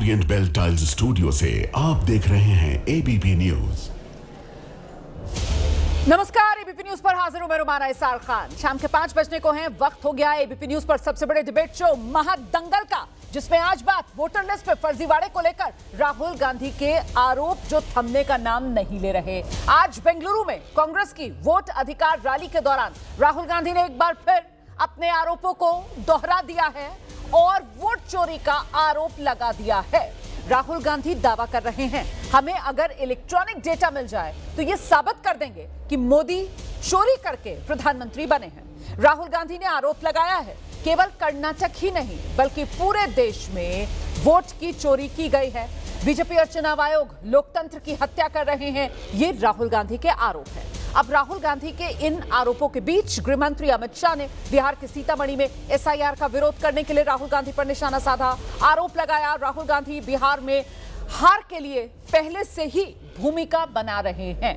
Orient bell tiles studio से आप देख रहे हैं एबीपी न्यूज। नमस्कार, एबीपी न्यूज पर हाजिर हूं मैं रुमाना इसार खान। शाम के 5 बजने को हैं, वक्त हो गया एबीपी न्यूज पर सबसे बड़े डिबेट शो महादंगल का, जिसमें आज बात वोटर लिस्ट पे फर्जीवाड़े को लेकर राहुल गांधी के आरोप जो थमने का नाम नहीं ले रहे। आज बेंगलुरु में कांग्रेस की वोट अधिकार रैली के दौरान राहुल गांधी ने एक बार फिर अपने आरोपों को दोहरा दिया है और वोट चोरी का आरोप लगा दिया है। राहुल गांधी दावा कर रहे हैं, हमें अगर इलेक्ट्रॉनिक डेटा मिल जाए तो ये साबित कर देंगे कि मोदी चोरी करके प्रधानमंत्री बने हैं। राहुल गांधी ने आरोप लगाया है केवल कर्नाटक ही नहीं बल्कि पूरे देश में वोट की चोरी की गई है। बीजेपी और चुनाव आयोग लोकतंत्र की हत्या कर रहे हैं, ये राहुल गांधी के आरोप है। अब राहुल गांधी के इन आरोपों के बीच गृह मंत्री अमित शाह ने बिहार के सीतामढ़ी में एसआईआर का विरोध करने के लिए राहुल गांधी पर निशाना साधा। आरोप लगाया राहुल गांधी बिहार में हार के लिए पहले से ही भूमिका बना रहे हैं।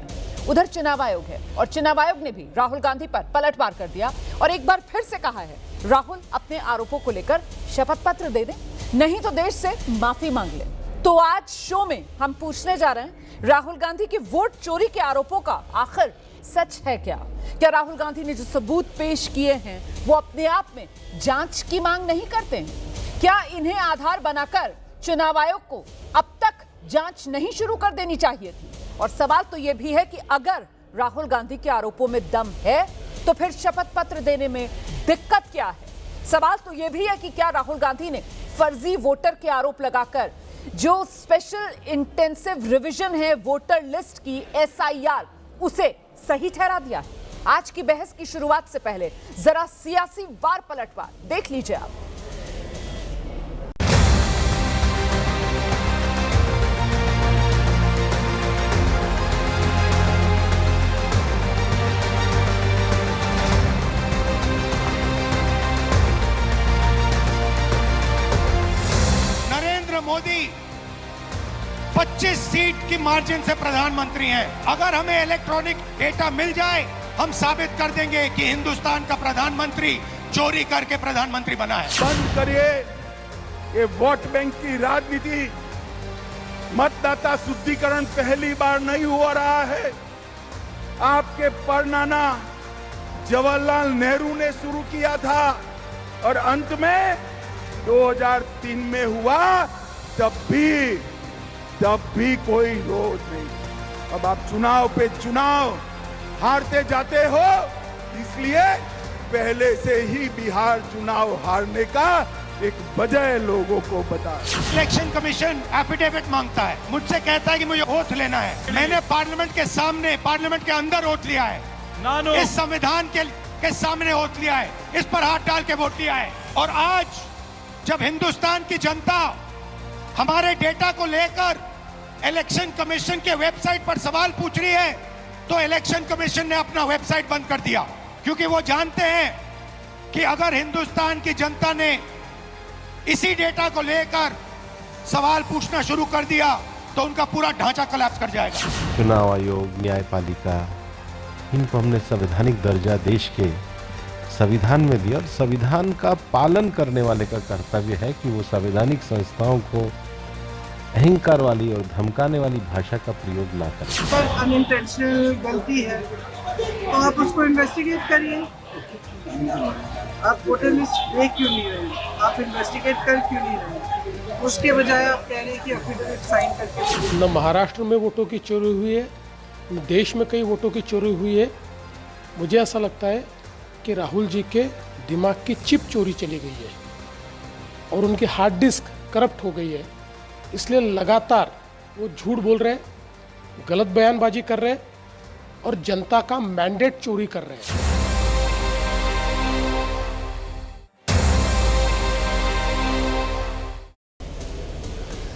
उधर चुनाव आयोग है और चुनाव आयोग ने भी राहुल गांधी पर पलटवार कर दिया और एक बार फिर से कहा है, राहुल अपने आरोपों को लेकर शपथ पत्र दे दें, नहीं तो देश से माफी मांग लें। तो आज शो में हम पूछने जा रहे हैं, राहुल गांधी के वोट चोरी के आरोपों का आखिर सच है क्या? क्या राहुल गांधी ने जो सबूत पेश किए हैं वो अपने आप में जांच की मांग नहीं करते हैं? क्या इन्हें आधार बनाकर चुनाव आयोग को अब तक जांच नहीं शुरू कर देनी चाहिए थी? और सवाल तो यह भी है कि अगर राहुल गांधी के आरोपों में दम है तो फिर शपथ पत्र देने में दिक्कत क्या है? सवाल तो यह भी है कि क्या राहुल गांधी ने फर्जी वोटर के आरोप लगाकर जो स्पेशल इंटेंसिव रिवीजन है वोटर लिस्ट की एसआईआर, उसे सही ठहरा दिया है? आज की बहस की शुरुआत से पहले जरा सियासी वार पलटवार देख लीजिए आप। नरेंद्र मोदी 25 सीट की मार्जिन से प्रधानमंत्री हैं। अगर हमें इलेक्ट्रॉनिक डेटा मिल जाए, हम साबित कर देंगे कि हिंदुस्तान का प्रधानमंत्री चोरी करके प्रधानमंत्री बना है। बंद करिए ये वोट बैंक की राजनीति। मतदाता शुद्धिकरण पहली बार नहीं हो रहा है। आपके परनाना जवाहरलाल नेहरू ने शुरू किया था और अंत में 2003 में हुआ, तब भी कोई रोज नहीं। अब आप चुनाव पे चुनाव हारते जाते हो, इसलिए पहले से ही बिहार चुनाव हारने का एक वजह लोगों को बता। इलेक्शन कमीशन एफिडेविट मांगता है, मुझसे कहता है कि मुझे ओथ लेना है। मैंने पार्लियामेंट के सामने, पार्लियामेंट के अंदर ओथ लिया है, इस संविधान के सामने ओथ लिया है, इस पर हाथ डाल के वोट लिया है। और आज जब हिंदुस्तान की जनता हमारे डेटा को लेकर इलेक्शन कमीशन के वेबसाइट पर सवाल पूछ रही है, तो इलेक्शन कमीशन ने अपना वेबसाइट बंद कर दिया, क्योंकि वो जानते हैं कि अगर हिंदुस्तान की जनता ने इसी डेटा को लेकर सवाल पूछना शुरू कर दिया तो उनका पूरा ढांचा कोलैप्स कर जाएगा। चुनाव आयोग, न्यायपालिका, इनको हमने संवैधानिक दर्जा देश के संविधान में दिया और संविधान का पालन करने वाले का कर्तव्य है कि वो संवैधानिक संस्थाओं को अहंकार वाली और धमकाने वाली भाषा का प्रयोग ना करें। पर अनइंटेंशनल गलती है तो आप उसको इन्वेस्टिगेट करिए। आप वोटर लिस्ट देख क्यों नहीं रहे? आप इन्वेस्टिगेट कर क्यों नहीं रहे? उसके बजाय आप कह रहे हैं कि एफिडेविट साइन करके। न महाराष्ट्र में वोटों की चोरी हुई है, देश में कई वोटों की चोरी हुई है। मुझे ऐसा लगता है कि राहुल जी के दिमाग की चिप चोरी चली गई है और उनकी हार्ड डिस्क करप्ट हो गई है, इसलिए लगातार वो झूठ बोल रहे हैं, गलत बयानबाजी कर रहे हैं और जनता का मैंडेट चोरी कर रहे हैं।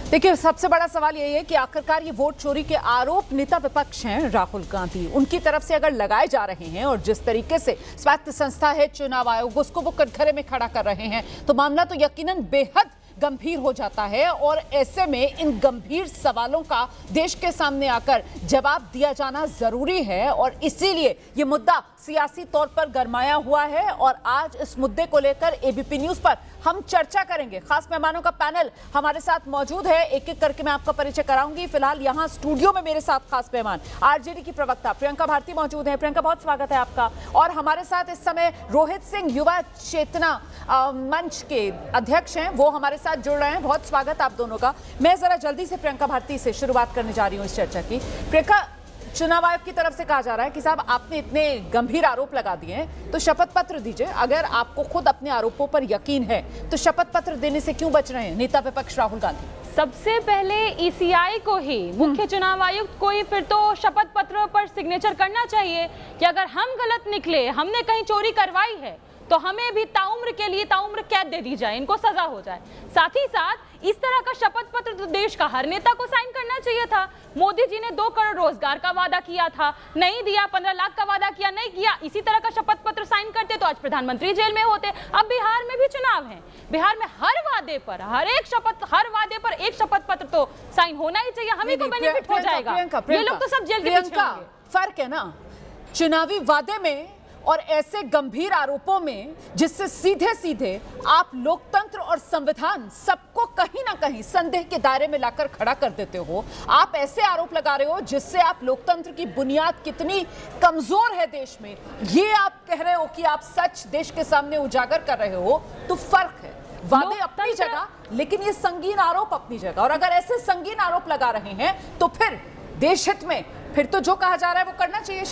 देखिए, सबसे बड़ा सवाल यही है कि आखिरकार ये वोट चोरी के आरोप नेता विपक्ष हैं राहुल गांधी, उनकी तरफ से अगर लगाए जा रहे हैं और जिस तरीके से स्वायत्त संस्था है चुनाव आयोग उसको वो कटघरे में खड़ा कर रहे हैं, तो मामला तो यकीनन बेहद गंभीर हो जाता है और ऐसे में इन गंभीर सवालों का देश के सामने आकर जवाब दिया जाना जरूरी है और इसीलिए ये मुद्दा सियासी तौर पर गरमाया हुआ है और आज इस मुद्दे को लेकर एबीपी न्यूज पर हम चर्चा करेंगे। खास मेहमानों का पैनल हमारे साथ मौजूद है, एक एक करके मैं आपका परिचय कराऊंगी। फिलहाल यहां स्टूडियो में मेरे साथ खास मेहमान आरजेडी की प्रवक्ता प्रियंका भारती मौजूद है। प्रियंका, बहुत स्वागत है आपका। और हमारे साथ इस समय रोहित सिंह युवा चेतना मंच के अध्यक्ष हैं, वो हमारे साथ जुड़ रहे हैं। बहुत स्वागत आप दोनों का। मैं जरा जल्दी से प्रियंका भारती से शुरुआत करने जा रही हूँ इस चर्चा की। प्रियंका, चुनाव आयोग की तरफ से कहा जा रहा है कि साहब आपने इतने गंभीर आरोप लगा दिए हैं तो शपथ पत्र दीजिए। अगर आपको खुद अपने आरोपों पर यकीन है तो शपथ पत्र देने से क्यों बच रहे हैं नेता विपक्ष राहुल गांधी? सबसे पहले ईसीआई को ही, मुख्य चुनाव आयुक्त को ही फिर तो शपथ पत्र पर सिग्नेचर करना चाहिए कि अगर हम गलत निकले, हमने कहीं चोरी करवाई है तो हमें भी ताउम्र के लिए ताउम्र कैद दे दी जाए, इनको सजा हो जाए। साथ ही साथ इस तरह का शपथ पत्र तो देश का हर नेता को साइन करना चाहिए था। मोदी जी ने 2 करोड़ रोजगार का वादा किया था, नहीं दिया। 15 लाख का वादा किया, नहीं किया। इसी तरह का शपथ पत्र साइन करते तो आज प्रधानमंत्री जेल में होते। अब बिहार में भी चुनाव है, बिहार में हर वादे पर, हर वादे पर एक शपथ पत्र तो साइन होना ही चाहिए। हमें तो बेनिफिट हो जाएगा। ये लोग तो सब जेल के पीछे होंगे। फर्क है ना चुनावी वादे में और ऐसे गंभीर आरोपों में जिससे सीधे सीधे आप लोकतंत्र और संविधान सबको कहीं ना कहीं संदेह के दायरे में लाकर खड़ा कर देते हो। आप ऐसे आरोप लगा रहे हो जिससे आप लोकतंत्र की बुनियाद कितनी कमजोर है देश में, ये आप कह रहे हो कि आप सच देश के सामने उजागर कर रहे हो। तो फर्क है, वादे अपनी जगह लेकिन ये संगीन आरोप अपनी जगह। और अगर ऐसे संगीन आरोप लगा रहे हैं तो फिर देश हित में फिर तो जो कहा जा रहा है वो करना चाहिए।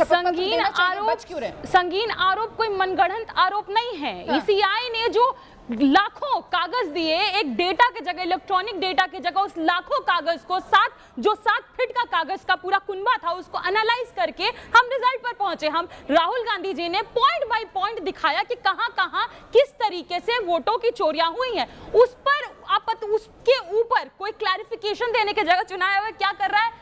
संगीन आरोप कोई मनगढ़ंत आरोप नहीं है। ईसीआई ने जो लाखों कागज दिए, एक डेटा के जगह, इलेक्ट्रॉनिक डेटा के जगह उस लाखों कागज को 7 फीट का कागज का पूरा कुनबा था, उसको एनालाइज करके हम रिजल्ट पर पहुंचे। हम राहुल गांधी जी ने पॉइंट बाय पॉइंट दिखाया कि कहां किस तरीके से वोटों की चोरियां हुई हैं। उस पर उसके ऊपर कोई क्लैरिफिकेशन देने की जगह चुनाव आयोग क्या कर रहा है?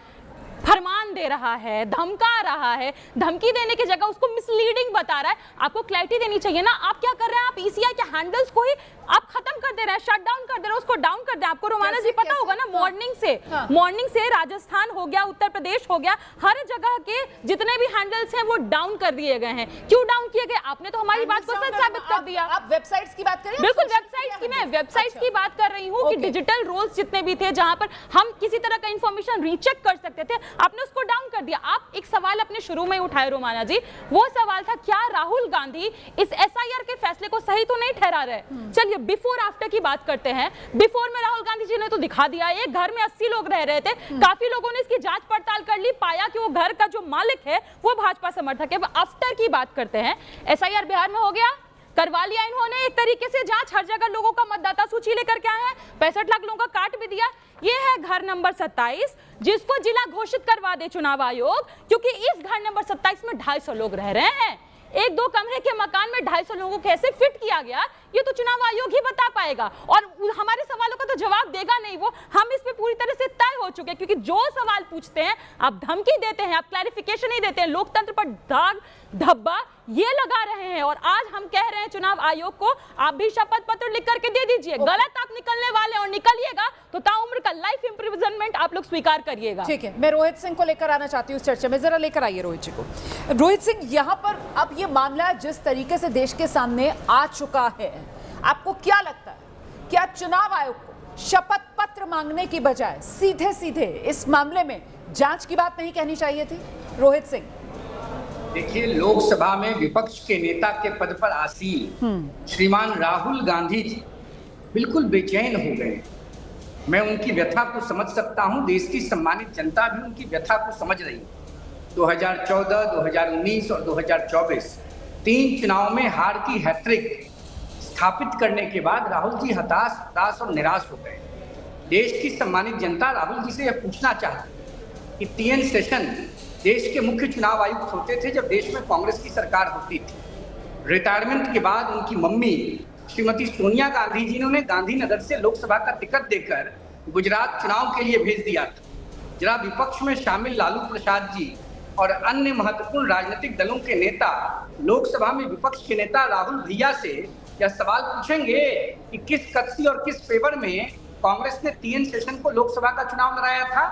फरमान दे रहा है, धमका रहा है। धमकी देने की जगह उसको मिसलीडिंग बता रहा है। आपको क्लैरिटी देनी चाहिए ना। आप क्या कर रहे हैं? आप ईसीआई के हैंडल्स को ही आप खत्म कर दे रहे हैं, शट डाउन कर दे रहे हैं, उसको डाउन कर दे। आपको रोमाना जी पता होगा ना, मॉर्निंग से राजस्थान हो गया, उत्तर प्रदेश हो गया, हर जगह के जितने भी हैंडल्स हैं वो डाउन कर दिए गए हैं। क्यों डाउन किए गए? आपने तो हमारी बात को सच साबित कर दिया। आप वेबसाइट्स की बात कर रहे हैं? बिल्कुल, वेबसाइट्स की बात कर रही हूँ कि डिजिटल रोल्स जितने भी थे जहां पर हम किसी तरह का इंफॉर्मेशन रीचेक कर सकते थे, आपने उसको डाउन कर दिया। आप एक सवाल अपने शुरू में उठाए रोमाना जी, वो सवाल था क्या राहुल गांधी इस एसआईआर के फैसले को सही तो नहीं ठहरा रहे? चलिए बिफोर आफ्टर की बात करते हैं। बिफोर में राहुल गांधी जी ने तो दिखा दिया, एक घर में 80 लोग रह रहे थे, काफी लोगों ने इसकी जांच पड़ताल कर ली, पाया कि वो घर का जो मालिक है वो भाजपा समर्थक है। आफ्टर की बात करते हैं, एसआईआर बिहार में हो गया, करवा लिया इन्होंने एक तरीके से जांच, हर जगह लोगों का मतदाता सूची लेकर के आए हैं, 65 लाख लोगों का काट भी दिया। ये है घर नंबर 27 जिसको जिला घोषित करवा दे चुनाव आयोग, क्योंकि इस घर नंबर 27 में 250 लोग रह रहे हैं। 1-2 कमरे के मकान में 250 लोगों को कैसे फिट किया गया ये तो चुनाव आयोग ही बता पाएगा और हमारे सवालों का तो जवाब देगा नहीं वो। हम इस पे पूरी तरह से तय हो चुके हैं, क्योंकि जो सवाल पूछते हैं आप धमकी देते हैं, आप क्लैरिफिकेशन नहीं देते हैं, लोकतंत्र पर दाग धब्बा ये लगा रहे हैं। और आज हम कह रहे हैं चुनाव आयोग को, आप भी शपथ पत्र लिख करके दे दीजिए। गलत आप निकलने वाले और निकलिएगा तो ताउम्र का लाइफ इंप्रिजनमेंट आप लोग स्वीकार करिएगा। ठीक है, मैं रोहित सिंह को लेकर आना चाहती हूँ इस चर्चा में, जरा लेकर आइए रोहित जी को। रोहित सिंह, यहाँ पर अब ये मामला जिस तरीके से देश के सामने आ चुका है, आपको क्या लगता है क्या चुनाव आयोग को शपथ पत्र मांगने की बजाय सीधे सीधे इस मामले में जांच की बात नहीं कहनी चाहिए थी? रोहित सिंह, देखिए, लोकसभा में विपक्ष के नेता के पद पर आसीन श्रीमान राहुल गांधी जी बिल्कुल बेचैन हो गए। मैं उनकी व्यथा को समझ सकता हूं, देश की सम्मानित जनता भी उनकी व्यथा को समझ रही है। 2014, 2019 और 2024 3 चुनाव में हार की हैट्रिक स्थापित करने के बाद राहुल जी हताश और निराश हो गए। देश की सम्मानित जनता राहुल जी से यह पूछना चाहती कि TN सेशन देश के मुख्य चुनाव आयुक्त होते थे जब देश में कांग्रेस की सरकार होती थी। रिटायरमेंट के बाद उनकी मम्मी श्रीमती सोनिया गांधी जी ने उन्हें गांधीनगर से लोकसभा का टिकट देकर गुजरात चुनाव के लिए भेज दिया था। जरा विपक्ष में शामिल लालू प्रसाद जी और अन्य महत्वपूर्ण राजनीतिक दलों के नेता लोकसभा में विपक्ष के नेता राहुल भैया से यह सवाल पूछेंगे कि किस कक्षी और किस फेवर में कांग्रेस ने TN शेषन को लोकसभा का चुनाव लड़ाया था।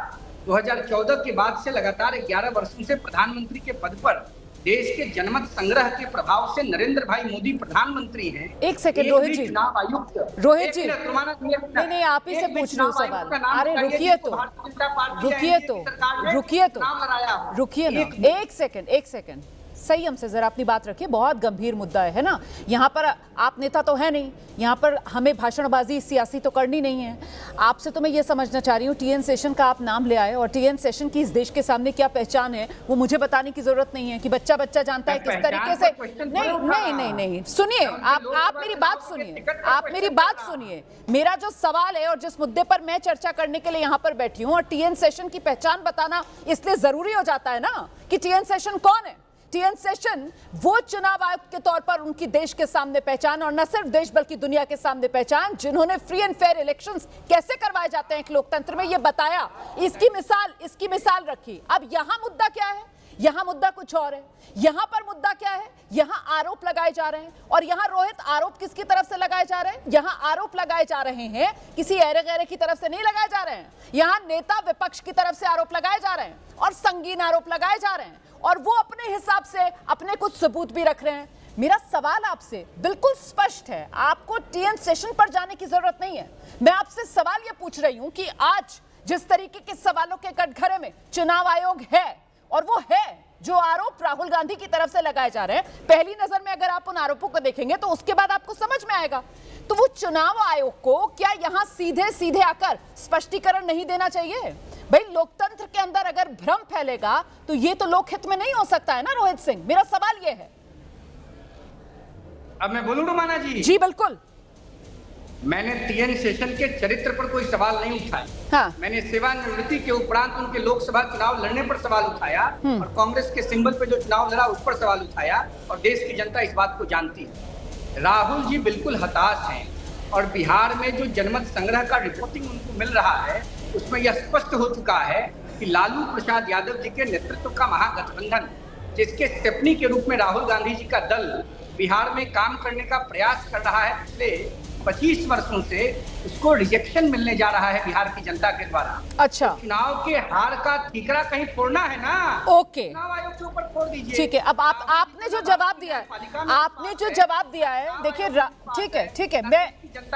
2014 के बाद से लगातार 11 वर्षों से प्रधानमंत्री के पद पर देश के जनमत संग्रह के प्रभाव से नरेंद्र भाई मोदी प्रधानमंत्री हैं। एक सेकंड रोहित जी, चुनाव आयुक्त रोहित जी, नहीं आप ही से पूछ रहे हो सवाल। अरे रुकिए ना, एक सेकंड संयम से जरा अपनी बात रखिए, बहुत गंभीर मुद्दा है ना। यहाँ पर आप नेता तो है नहीं, यहाँ पर हमें भाषणबाजी सियासी तो करनी नहीं है। आपसे तो मैं ये समझना चाह रही हूँ, TN शेषन का आप नाम ले आए और TN शेषन की इस देश के सामने क्या पहचान है वो मुझे बताने की जरूरत नहीं है कि बच्चा बच्चा जानता है किस तरीके से। नहीं सुनिए, आप मेरी बात सुनिए, मेरा जो सवाल है और जिस मुद्दे पर मैं चर्चा करने के लिए यहाँ पर बैठी हूँ, और TN शेषन की पहचान बताना इसलिए जरूरी हो जाता है ना कि TN शेषन कौन है। TN शेषन वो चुनाव आयुक्त के तौर पर उनकी देश के सामने पहचान, और न सिर्फ देश बल्कि दुनिया के सामने पहचान, जिन्होंने फ्री एंड फेयर इलेक्शंस कैसे करवाए जाते हैं एक लोकतंत्र में, ये बताया, इसकी मिसाल रखी। अब यहाँ मुद्दा क्या है? यहाँ मुद्दा कुछ और है। यहाँ पर मुद्दा क्या है? यहाँ आरोप लगाए जा रहे हैं, और यहाँ रोहित आरोप किसकी तरफ से लगाए जा रहे हैं? यहाँ आरोप लगाए जा रहे हैं किसी ऐरे गैरे की तरफ से नहीं लगाए जा रहे हैं। यहाँ नेता विपक्ष की तरफ से आरोप लगाए जा रहे हैं और संगीन आरोप लगाए जा रहे हैं, और वो अपने हिसाब से अपने कुछ सबूत भी रख रहे हैं। मेरा सवाल आपसे बिल्कुल स्पष्ट है, आपको TN शेषन पर जाने की जरूरत नहीं है। मैं आपसे सवाल ये पूछ रही हूं कि आज जिस तरीके के सवालों के कटघरे में चुनाव आयोग है, और वो है जो आरोप राहुल गांधी की तरफ से लगाए जा रहे हैं, पहली नजर में अगर आप उन आरोपों को देखेंगे तो उसके बाद आपको समझ में आएगा, तो वो चुनाव आयोग को क्या यहां सीधे आकर स्पष्टीकरण नहीं देना चाहिए? भाई लोकतंत्र के अंदर अगर भ्रम फैलेगा तो ये तो लोकहित में नहीं हो सकता है ना रोहित सिंह। मेरा सवाल ये है। अब मैं बोलूं रोमाना जी? जी बिल्कुल। मैंने TN शेषन के चरित्र पर कोई सवाल नहीं उठाया। हाँ। मैंने सेवानिवृत्ति के उपरांत उनके लोकसभा चुनाव लड़ने पर सवाल उठाया, और कांग्रेस के सिंबल पर जो चुनाव लड़ा उस पर सवाल उठाया, और देश की जनता इस बात को जानती है। राहुल जी बिल्कुल हताश हैं, और बिहार में जो जनमत संग्रह का रिपोर्टिंग उनको मिल रहा है उसमें यह स्पष्ट हो चुका है कि लालू प्रसाद यादव जी के नेतृत्व का महागठबंधन, जिसके स्टेपनी के रूप में राहुल गांधी जी का दल बिहार में काम करने का प्रयास कर रहा है, पिछले 25 वर्षों से उसको रिजेक्शन मिलने जा रहा है बिहार की जनता के द्वारा। अच्छा, तो चुनाव के हार का ठीकरा कहीं फोड़ना है ना। ओके, चुनाव आयोग के ऊपर फोड़ दीजिए। ठीक है, अब आपने जो जवाब दिया है, देखिए ठीक है,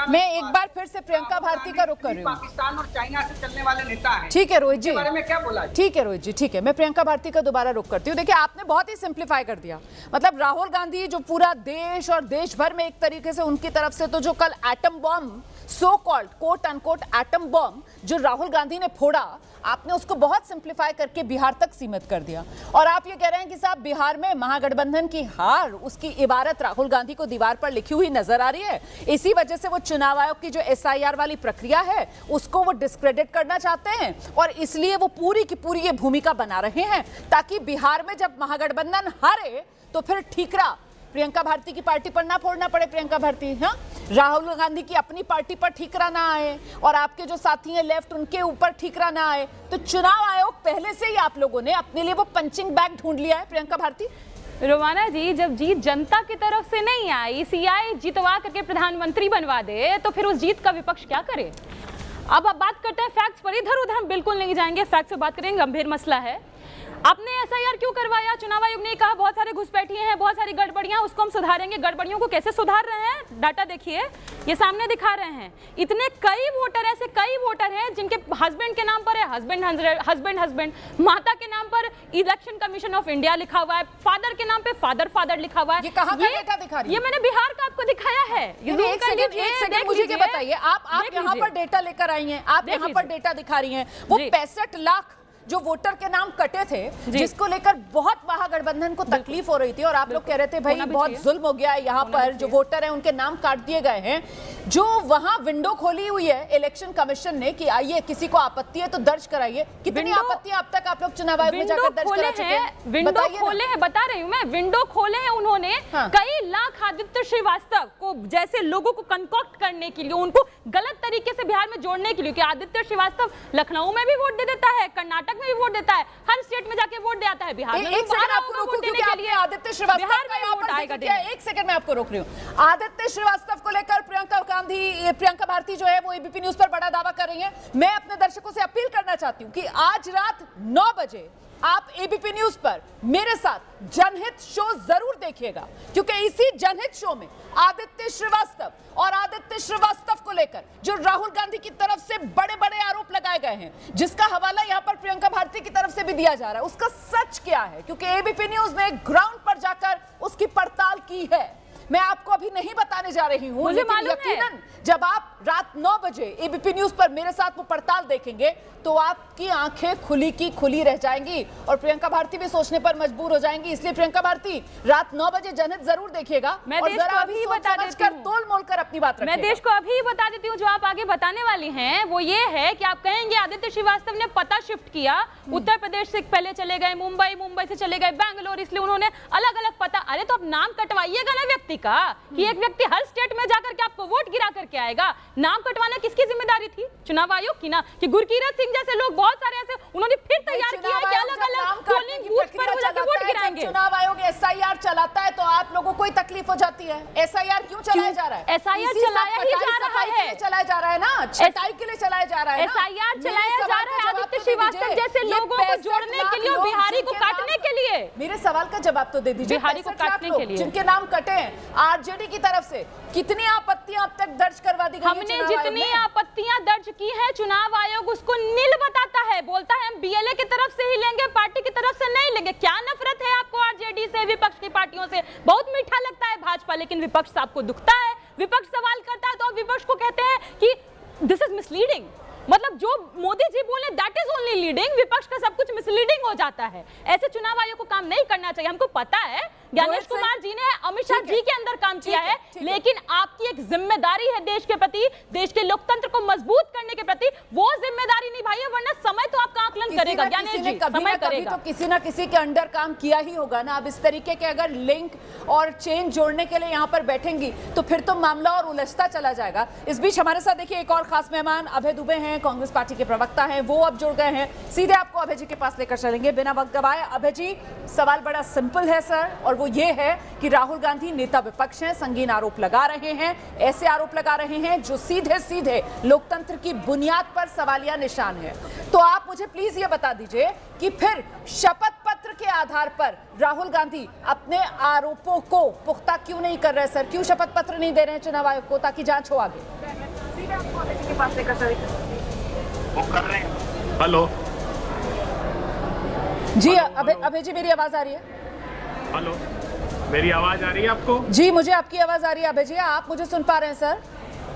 मैं एक बार फिर से प्रियंका भारती का रुख कर रही हूँ। पाकिस्तान और चाइना से चलने वाले नेता हैं। ठीक है रोहित जी, बारे में क्या बोला? ठीक है रोहित जी, ठीक है, मैं प्रियंका भारती का दोबारा रुख करती हूँ। देखिए आपने बहुत ही सिंप्लीफाई कर दिया, मतलब राहुल गांधी जो पूरा देश और देश भर में एक तरीके से उनकी तरफ से तो जो कल atom bomb, so called quote unquote atom bomb जो राहुल गांधी ने फोड़ा, आपने उसको बहुत सिंप्लीफाई करके बिहार तक सीमित कर दिया, और आप ये कह रहे हैं कि साहब बिहार में महागठबंधन की हार, उसकी इबारत राहुल गांधी को दीवार पर लिखी हुई नजर आ रही है। इसी वजह से वो चुनाव आयोग की जो SIR वाली प्रक्रिया है उसको वो डिस्क्रेडिट करना चाहते हैं, और इसलिए वो पूरी की पूरी ये भूमिका बना रहे हैं ताकि बिहार में जब महागठबंधन हारे तो फिर ठीकरा प्रियंका भारती की पार्टी पर ना फोड़ना पड़े। प्रियंका भारती, हाँ, राहुल गांधी की अपनी पार्टी पर ठीकरा ना आए, और आपके जो साथी हैं लेफ्ट उनके ऊपर ठीकरा ना आए। तो चुनाव आयोग पहले से ही आप लोगों ने अपने लिए वो पंचिंग बैग ढूंढ लिया है। प्रियंका भारती, रोमाना जी, जब जीत जनता की तरफ से नहीं आई, CI जितवा करके प्रधानमंत्री बनवा दे, तो फिर उस जीत का विपक्ष क्या करे? अब आप बात करते हैं फैक्ट्स पर, इधर उधर हम बिल्कुल नहीं जाएंगे, फैक्ट्स पे बात करेंगे। गंभीर मसला है, आपने SIR क्यों करवाया? चुनाव आयोग ने कहा बहुत सारे घुसपैठिए हैं, बहुत सारी गड़बड़ियां, उसको हम सुधारेंगे। गड़बड़ियों को कैसे सुधार रहे हैं? डाटा देखिए, ये सामने दिखा रहे हैं। इतने कई वोटर ऐसे कई वोटर हैं जिनके हस्बैंड के नाम पर है हस्बैंड, माता के नाम पर इलेक्शन कमीशन ऑफ इंडिया लिखा हुआ है, फादर के नाम पे फादर लिखा हुआ है। ये कहां का डेटा दिखा रही है? ये मैंने बिहार का आपको दिखाया है। एक सेकंड मुझे ये बताइए, आप यहाँ पर डेटा लेकर आई हैं, आप यहाँ पर डेटा दिखा रही हैं, वो 65 लाख जो वोटर के नाम कटे थे, जिसको लेकर बहुत महागठबंधन को तकलीफ हो रही थी, और आप लोग कह रहे थे भाई बहुत जुल्म हो गया है, यहाँ पर जो वोटर हैं उनके नाम काट दिए गए हैं। जो वहां विंडो खोली हुई है इलेक्शन कमिशन ने कि आइए किसी को आपत्ति है तो दर्ज कराइए, कितनी आपत्तियां अब तक आप लोग चुनाव आयोग में जाकर दर्ज करा चुके हैं? विंडो खोले हैं, बता रही हूँ मैं, विंडो खोले हैं उन्होंने। कई लाख आदित्य श्रीवास्तव को जैसे लोगों को कंकॉक्ट करने के लिए, उनको गलत तरीके से बिहार में जोड़ने के लिए, कि आदित्य श्रीवास्तव लखनऊ में भी वोट दे देता है, कर्नाटक कर्नाटक में भी वोट देता है, हर स्टेट में जाके वोट दे आता है। बिहार में एक सेकंड आपको रोकूं क्योंकि आपने आदित्य श्रीवास्तव का यहाँ पर जिक्र किया है। एक सेकंड में आपको रोक रही हूँ। आदित्य श्रीवास्तव को लेकर प्रियंका भारती जो है वो एबीपी न्यूज पर बड़ा दावा कर रही है। मैं अपने दर्शकों से अपील करना चाहती हूँ कि आज रात 9 बजे आप एबीपी न्यूज पर मेरे साथ जनहित शो जरूर देखिएगा, क्योंकि इसी जनहित शो में आदित्य श्रीवास्तव को लेकर जो राहुल गांधी की तरफ से बड़े बड़े आरोप लगाए गए हैं, जिसका हवाला यहां पर प्रियंका भारती की तरफ से भी दिया जा रहा है, उसका सच क्या है, क्योंकि एबीपी न्यूज ने ग्राउंड पर जाकर उसकी पड़ताल की है। मैं आपको अभी नहीं बताने जा रही हूं, लेकिन यकीनन जब आप रात 9 बजे एबीपी न्यूज पर मेरे साथ वो पड़ताल देखेंगे तो आपकी आंखें खुली की खुली रह जाएंगी और प्रियंका भारती भी सोचने पर मजबूर हो जाएंगी। इसलिए प्रियंका भारती रात 9 बजे जनहित जरूर देखिएगा। मैं और देश को अभी बता देती हूं, तोल मोल कर अपनी बात मैं देश को अभी बता देती हूँ। जो आप आगे बताने वाली हैं वो ये है कि आप कहेंगे आदित्य श्रीवास्तव ने पता शिफ्ट किया, उत्तर प्रदेश से पहले चले गए मुंबई, मुंबई से चले गए बैंगलोर, इसलिए उन्होंने अलग अलग पता। अरे तो आप नाम कटवाइएगा ना व्यक्ति का, कि एक व्यक्ति हर स्टेट में जाकर के आपको वोट गिरा करके आएगा। नाम कटवाना किसकी जिम्मेदारी थी? चुनाव आयोग की ना। कि गुरकीरत सिंह जैसे लोग बहुत सारे ऐसे उन्होंने फिर तैयार किया है कि अलग-अलग पोलिंग बूथ पर वो जाके वोट गिराएंगे। चुनाव आयोग एसआईआर चलाता है तो आप लोगों को तकलीफ हो जाती है। एसआईआर क्यों चलाया जा रहा है? एसआईआर चलाया ही जा रहा है, चलाया जा रहा है ना, छटाई के लिए चलाया जा रहा है। एसआईआर चलाया जा रहा है आदित्य श्रीवास्तव जैसे लोगों को जोड़ने के लिए, बिहारी को काटने के लिए। मेरे सवाल का जवाब तो दे दीजिए। बिहारी को काटने के लिए जिनके नाम कटे हैं आरजेडी की तरफ से, कितनी आपत्तियां अब तक दर्ज करवा दी गई? हमने जितनी आपत्तियां दर्ज की है, चुनाव आयोग उसको नील बताता है, बोलता है हम बीएलए की तरफ से ही लेंगे, पार्टी की तरफ से नहीं लेंगे। क्या नफरत है आपको आरजेडी से, विपक्ष की पार्टियों से? बहुत मीठा लगता है भाजपा, लेकिन विपक्ष से आपको दुखता है। विपक्ष सवाल करता है तो आप विपक्ष को कहते हैं कि दिस इज मिसलीडिंग। मतलब जो मोदी जी बोले दैट इज ओनली लीडिंग, विपक्ष का सब कुछ मिसलीडिंग हो जाता है। ऐसे चुनाव आयोग को काम नहीं करना चाहिए। हमको पता है ज्ञानेश कुमार जी ने अमित शाह जी के अंदर काम किया है, लेकिन आपकी एक जिम्मेदारी है देश के प्रति, देश के लोकतंत्र को मजबूत करने के प्रति। वो जिम्मेदारी निभाइए, वरना समय तो आपका आकलन करेगा ज्ञानेश जी, समय करेगा। तो किसी ना किसी के अंडर काम किया ही होगा ना। अब इस तरीके के अगर लिंक और चेन जोड़ने के लिए यहाँ पर बैठेंगी तो फिर तो मामला और उलझता चला जाएगा। इस बीच हमारे साथ देखिए एक और खास मेहमान अभय दुबे हैं, कांग्रेस पार्टी के प्रवक्ता हैं, वो अब जुड़ गए हैं। सीधे आपको अभय जी के पास लेकर चलेंगे बिना वक्त गवाए। अभय जी, सवाल बड़ा सिंपल है सर, और वो ये है कि राहुल गांधी नेता विपक्ष हैं, संगीन आरोप लगा रहे हैं, ऐसे आरोप लगा रहे हैं जो सीधे सीधे लोकतंत्र की बुनियाद पर सवालिया निशान है। तो आप मुझे प्लीज ये बता दीजिए कि फिर शपथ पत्र के आधार पर राहुल गांधी अपने आरोपों को पुख्ता क्यों नहीं कर रहे सर? क्यों शपथ पत्र नहीं दे रहे हैं चुनाव आयोग को ताकि जांच हो आगे? सीधे आपको अभय जी के पास लेकर चलेंगे। वो कर रहे हैं। हेलो जी, अभय जी मेरी आवाज आ रही है? हेलो, मेरी आवाज आ रही है आपको? जी, मुझे आपकी आवाज आ रही है अभय जी। आप मुझे सुन पा रहे हैं सर?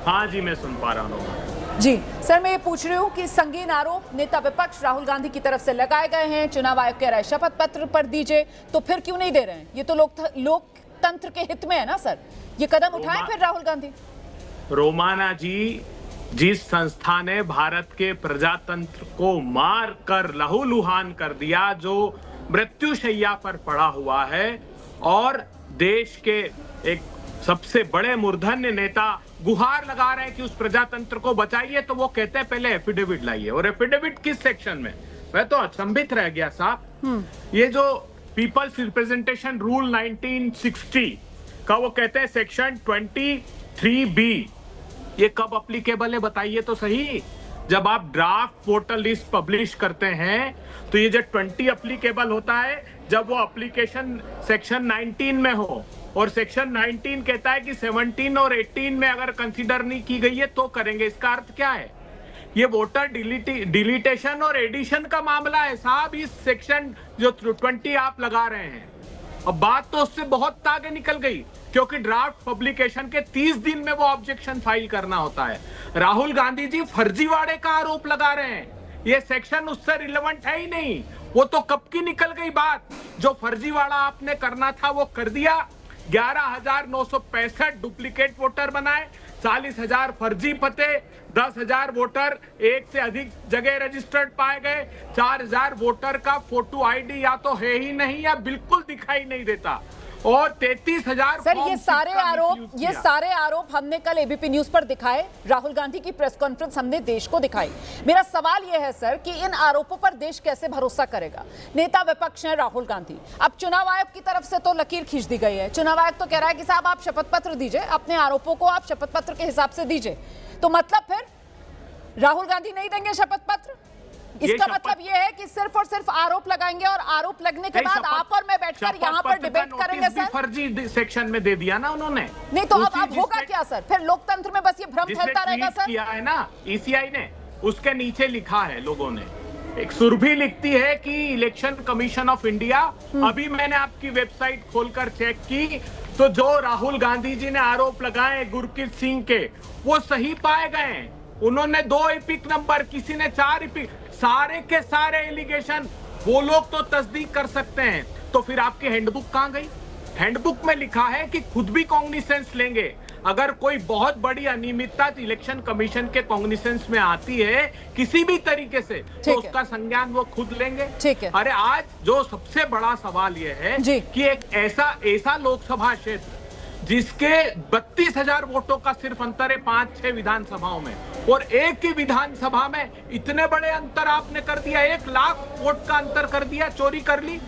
हाँ जी, मैं सुन पा रहा हूँ। जी सर, मैं ये पूछ रही हूँ कि संगीन आरोप नेता विपक्ष राहुल गांधी की तरफ से लगाए गए हैं, चुनाव आयोग कह रहा है शपथ पत्र पर दीजिए, तो फिर क्यों नहीं दे रहे हैं? ये तो लोकतंत्र के हित में है ना सर, ये कदम उठाएं फिर राहुल गांधी। रोमाना जी, जिस संस्था ने भारत के प्रजातंत्र को मार कर लहूलुहान कर दिया, जो मृत्युशैया पर पड़ा हुआ है और देश के एक सबसे बड़े मूर्धन्य नेता गुहार लगा रहे हैं कि उस प्रजातंत्र को बचाइए, तो वो कहते हैं पहले एफिडेविट लाइए। और एफिडेविट किस सेक्शन में? मैं तो अचंभित रह गया साहब। ये जो पीपल्स रिप्रेजेंटेशन रूल 1960 का वो कहते हैं सेक्शन 23B, ये कब अप्लीकेबल है बताइए तो सही। जब आप ड्राफ्ट वोटर लिस्ट पब्लिश करते हैं तो ये जो 20 अप्लीकेबल होता है जब वो एप्लीकेशन सेक्शन 19 में हो, और सेक्शन 19 कहता है कि 17 और 18 में अगर कंसीडर नहीं की गई है तो करेंगे। इसका अर्थ क्या है? ये वोटर डिलीटेशन और एडिशन का मामला है साहब। इस सेक्शन जो 20 आप लगा रहे हैं, अब बात तो उससे बहुत आगे निकल गई, क्योंकि ड्राफ्ट पब्लिकेशन के 30 दिन में वो ऑब्जेक्शन फाइल करना होता है। राहुल गांधी जी फर्जीवाड़े का आरोप लगा रहे हैं, ये सेक्शन उससे रिलेवेंट है ही नहीं। वो तो कब की निकल गई बात। जो फर्जीवाड़ा आपने करना था वो कर दिया। 11,965 डुप्लीकेट वोटर बनाए, 40,000 फर्जी पते, 10,000 वोटर एक से अधिक जगह रजिस्टर्ड पाए गए, 4,000 वोटर का फोटो आईडी या तो है ही नहीं या बिल्कुल दिखाई नहीं देता। और 33,000 सर ये सारे आरोप हमने कल एबीपी न्यूज पर दिखाए, राहुल गांधी की प्रेस कॉन्फ्रेंस हमने देश को दिखाई। मेरा सवाल यह है सर कि इन आरोपों पर देश कैसे भरोसा करेगा? नेता विपक्ष हैं राहुल गांधी, अब चुनाव आयोग की तरफ से तो लकीर खींच दी गई है। चुनाव आयोग तो कह रहा है कि साहब आप शपथ पत्र दीजिए, अपने आरोपों को आप शपथ पत्र के हिसाब से दीजिए। तो मतलब फिर राहुल गांधी नहीं देंगे शपथ पत्र? इसका मतलब यह है कि सिर्फ और सिर्फ आरोप लगाएंगे और आरोप लगने के बाद आप और मैं बैठकर यहाँ पर डिबेट करेंगे सर? फर्जी सेक्शन में दे दिया ना उन्होंने। नहीं तो अब होगा क्या सर? फिर लोकतंत्र में बस ये भ्रम फैलता रहेगा सर? किया है ना ईसीआई ने, उसके नीचे लिखा है लोगों ने, एक सुरभि लिखती है कि इलेक्शन कमीशन ऑफ इंडिया, अभी मैंने आपकी वेबसाइट खोलकर चेक की तो जो राहुल गांधी जी ने आरोप लगाए गुरकीरत सिंह के, वो सही पाए गए। उन्होंने 2 एपिक नंबर, किसी ने 4 एपिक, सारे के सारे एलिगेशन वो लोग तो तस्दीक कर सकते हैं। तो फिर आपकी हैंडबुक कहां गई? हैंडबुक में लिखा है कि खुद भी कॉग्निसेंस लेंगे अगर कोई बहुत बड़ी अनियमितता इलेक्शन कमीशन के कॉग्निसेंस में आती है किसी भी तरीके से, तो उसका संज्ञान वो खुद लेंगे। ठीक है। अरे आज जो सबसे बड़ा सवाल यह है कि एक ऐसा लोकसभा क्षेत्र जिसके 32,000 वोटों का सिर्फ अंतर है 5-6 विधानसभाओं में, और एक ही विधानसभा में इतने बड़े अंतर आपने कर दिया, 1 लाख वोट का अंतर कर दिया, चोरी कर ली।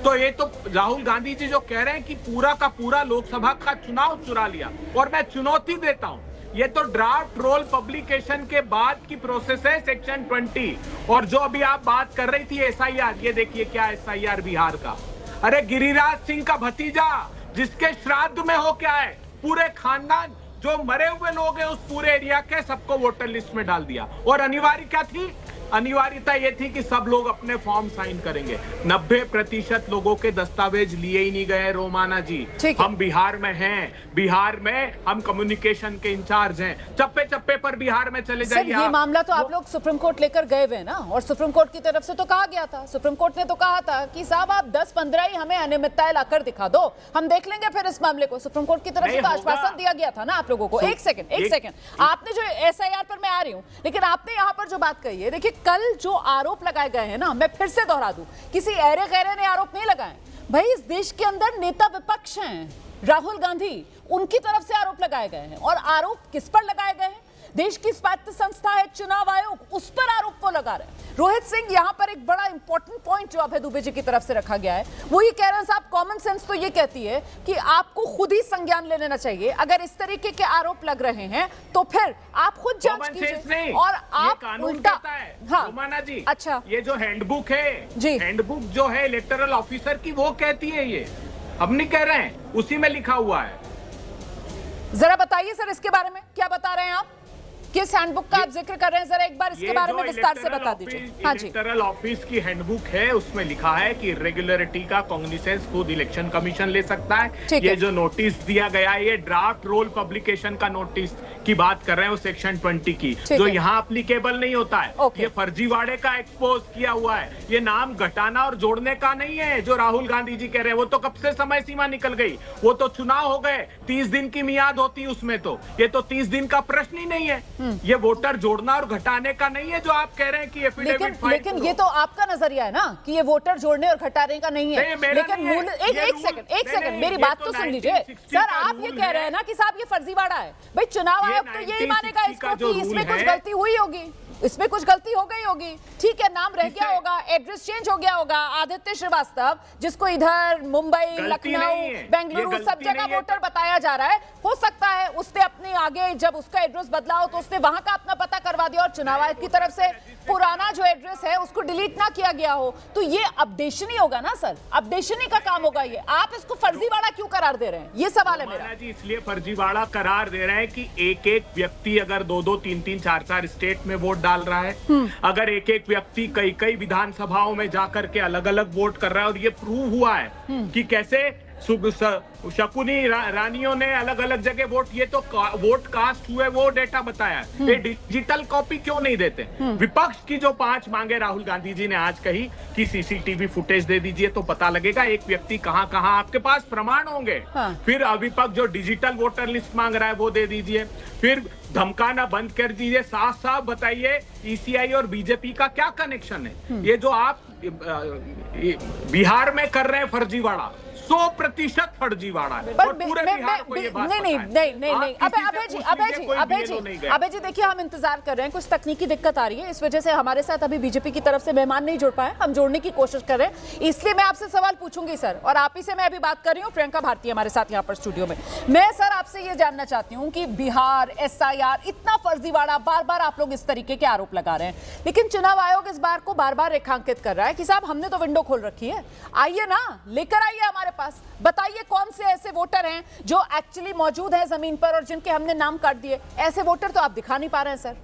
तो ये तो राहुल गांधी जी जो कह रहे हैं कि पूरा का पूरा लोकसभा का चुनाव चुरा लिया, और मैं चुनौती देता हूं, ये तो ड्राफ्ट रोल पब्लिकेशन के बाद की प्रोसेस है सेक्शन 20। और जो अभी आप बात कर रही थी एसआईआर, ये देखिए क्या एसआईआर बिहार का। अरे गिरिराज सिंह का भतीजा जिसके श्राद्ध में हो क्या है, पूरे खानदान जो मरे हुए लोग हैं उस पूरे एरिया के सबको वोटर लिस्ट में डाल दिया। और अनिवार्य क्या थी? अनिवार्यता ये थी कि सब लोग अपने फॉर्म साइन करेंगे। 90% लोगों के दस्तावेज लिए ही नहीं गए रोमाना जी। हम बिहार में हैं, बिहार में हम कम्युनिकेशन के इंचार्ज हैं, चप्पे चप्पे पर बिहार में चले जाइए। ये मामला तो आप लोग सुप्रीम कोर्ट लेकर गए हुए ना, और सुप्रीम कोर्ट की तरफ से तो कहा गया था, सुप्रीम कोर्ट ने तो कहा था कि साहब आप 10-15 ही हमें अनियमितताएं लाकर दिखा दो, हम देख लेंगे फिर इस मामले को। सुप्रीम कोर्ट की तरफ से तो आश्वासन दिया गया था ना आप लोगों को। एक सेकंड, आपने जो एसआईआर पर मैं आ रही हूँ, लेकिन आपने यहाँ पर जो बात कही है, देखिए कल जो आरोप लगाए गए हैं ना, मैं फिर से दोहरा दूं, किसी ऐरे गैरे ने आरोप नहीं लगाए भाई। इस देश के अंदर नेता विपक्ष हैं राहुल गांधी, उनकी तरफ से आरोप लगाए गए हैं। और आरोप किस पर लगाए गए हैं? देश की स्वायत्त संस्था है चुनाव आयोग, उस पर आरोप वो लगा रहे हैं। रोहित सिंह यहाँ पर एक बड़ा इंपॉर्टेंट पॉइंट जो अभय दुबे जी की तरफ से रखा गया है, वो ये कह रहे हैं साहब कॉमन सेंस तो ये कहती है कि आपको खुद ही संज्ञान ले लेना चाहिए। अगर इस तरीके के आरोप लग रहे हैं तो फिर आप खुद जांच कीजिए। और आप उल्टा रोमाना जी, अच्छा ये जो हैंडबुक है जी, हैंडबुक जो है इलेक्टोरल ऑफिसर की, वो कहती है, ये हम नहीं कह रहे हैं, उसी में लिखा हुआ है। जरा बताइए सर इसके बारे में क्या बता रहे हैं आप, किस हैंडबुक का आप जिक्र कर रहे हैं, जरा एक बार इसके बारे में विस्तार से बता दीजिए। हाँ जी, इलेक्टोरल ऑफिस की हैंडबुक है, उसमें लिखा है कि इरेगुलरिटी का कॉग्निसेंस खुद इलेक्शन कमीशन ले सकता है। ये जो नोटिस दिया गया है, ये ड्राफ्ट रोल पब्लिकेशन का नोटिस की बात कर रहे हैं, वो सेक्शन 20 की, जो यहाँ एप्लीकेबल नहीं होता है। ये फर्जीवाड़े का एक्सपोज किया हुआ है, ये नाम घटाना और जोड़ने का नहीं है जो राहुल गांधी जी कह रहे हैं। वो तो कब से समय सीमा निकल गई, वो तो चुनाव हो गए, 30 दिन की मियाद होती है उसमें, तो ये तो 30 दिन का प्रश्न ही नहीं है। ये वोटर जोड़ना और घटाने का नहीं है जो आप कह रहे हैं कि एफिडेविट लेकिन ये तो आपका नजरिया है ना कि ये वोटर जोड़ने और घटाने का नहीं है। लेकिन एक सेकंड मेरी बात तो सुन लीजिए सर, आप ये कह रहे हैं ना कि साहब ये फर्जीवाड़ा है। भाई चुनाव आयोग तो यही मानेगा इसको कि इसमें कुछ गलती हुई होगी, इसमें कुछ गलती हो गई होगी, ठीक है, नाम रह गया होगा, एड्रेस चेंज हो गया होगा। आदित्य श्रीवास्तव जिसको इधर मुंबई, लखनऊ, बेंगलुरु सब जगह वोटर बताया जा रहा है, हो सकता है उसने अपने आगे जब उसका एड्रेस बदला हो तो उसने वहां का अपना पता करवा दिया और चुनाव आयोग की तरफ से पुराना जो एड्रेस है उसको डिलीट ना किया गया हो, तो ये अपडेशन ही होगा ना सर, अपडेशन ही का काम होगा ये। आप इसको फर्जीवाड़ा क्यों करार दे रहे हैं, ये सवाल है मेरा जी। इसलिए फर्जीवाड़ा करार दे रहे हैं कि एक व्यक्ति अगर 2-2, 3-3, 4-4 स्टेट में वोट डाल रहा है, अगर एक व्यक्ति कई विधानसभाओं में जाकर के अलग अलग वोट कर रहा है, और ये प्रूव हुआ है कि कैसे शकुनी रानियों ने अलग अलग जगह वोट, ये तो वोट कास्ट हुए वो डेटा बताया। ये डिजिटल कॉपी क्यों नहीं देते? विपक्ष की जो 5 मांगे राहुल गांधी जी ने आज कही कि सीसीटीवी फुटेज दे दीजिए तो पता लगेगा एक व्यक्ति कहां आपके पास प्रमाण होंगे। फिर विपक्ष जो डिजिटल वोटर लिस्ट मांग रहा है वो दे दीजिए, फिर धमकाना बंद कर दीजिए, साफ साफ बताइए ईसीआई और बीजेपी का क्या कनेक्शन है। ये जो आप बिहार में कर रहे हैं फर्जीवाड़ा, 100% फर्जीवाड़ा है। पर और पूरे बिहार को ये बात नहीं, अभय जी देखिए, हम इंतजार कर रहे हैं, कुछ तकनीकी दिक्कत आ रही है, इस वजह से हमारे साथ अभी बीजेपी की तरफ से मेहमान नहीं जुड़ पाए, हम जोड़ने की कोशिश कर रहे हैं, इसलिए मैं आपसे सवाल पूछूंगी सर, और आप ही से मैं अभी बात कर रही हूँ। प्रियंका भारती हमारे साथ यहाँ पर स्टूडियो में। मैं सर आपसे ये जानना चाहती हूँ कि बिहार SIR इतना फर्जीवाड़ा, बार बार आप लोग इस तरीके के आरोप लगा रहे हैं, लेकिन चुनाव आयोग इस बार को बार बार रेखांकित कर रहा है कि साहब हमने तो विंडो खोल रखी है, आइए ना, लेकर आइए हमारे पास, बताइए कौन से ऐसे वोटर हैं जो एक्चुअली मौजूद हैं जमीन पर और जिनके हमने नाम काट दिए। ऐसे वोटर तो आप दिखा नहीं पा रहे हैं सर।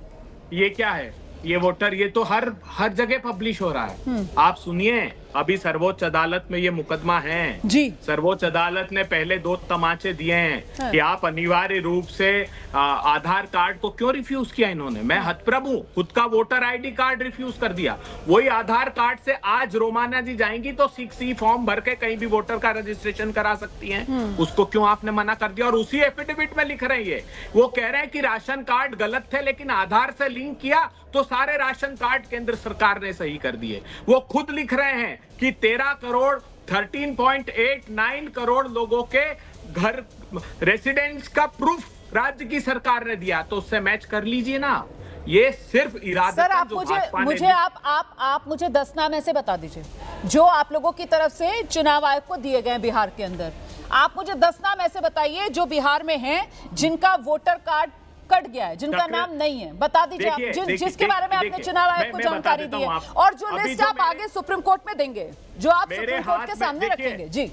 ये क्या है, ये वोटर, ये तो हर जगह पब्लिश हो रहा है। आप सुनिए, अभी सर्वोच्च अदालत में ये मुकदमा है जी। सर्वोच्च अदालत ने पहले 2 तमाचे दिए हैं कि आप अनिवार्य रूप से आधार कार्ड को क्यों रिफ्यूज किया इन्होंने। मैं हतप्रभु, खुद का वोटर ID कार्ड रिफ्यूज कर दिया। वही आधार कार्ड से आज रोमाना जी जाएंगी तो 6C फॉर्म भर के कहीं भी वोटर का रजिस्ट्रेशन करा सकती हैं, उसको क्यों आपने मना कर दिया। और उसी एफिडेविट में लिख रहे हैं, वो कह रहे हैं कि राशन कार्ड गलत थे, लेकिन आधार से लिंक किया तो सारे राशन कार्ड केंद्र सरकार ने सही कर दिए। वो खुद लिख रहे हैं कि 13.89 करोड़ लोगों के घर रेसिडेंस का प्रूफ राज्य की सरकार ने दिया, तो उससे मैच कर लीजिए ना। ये सिर्फ इरादा। सर आप मुझे 10 नाम ऐसे बता दीजिए जो आप लोगों की तरफ से चुनाव आयोग को दिए गए बिहार के अंदर। आप मुझे 10 नाम ऐसे बताइए जो बिहार में हैं जिनका वोटर कार्ड कट गया है, जिनका नाम नहीं है, बता दीजिए आप, जिसके बारे में आपने चुनाव आयोग को जानकारी दी है, और जो लिस्ट आप आगे सुप्रीम कोर्ट में देंगे, जो आप सुप्रीम कोर्ट के सामने रखेंगे। जी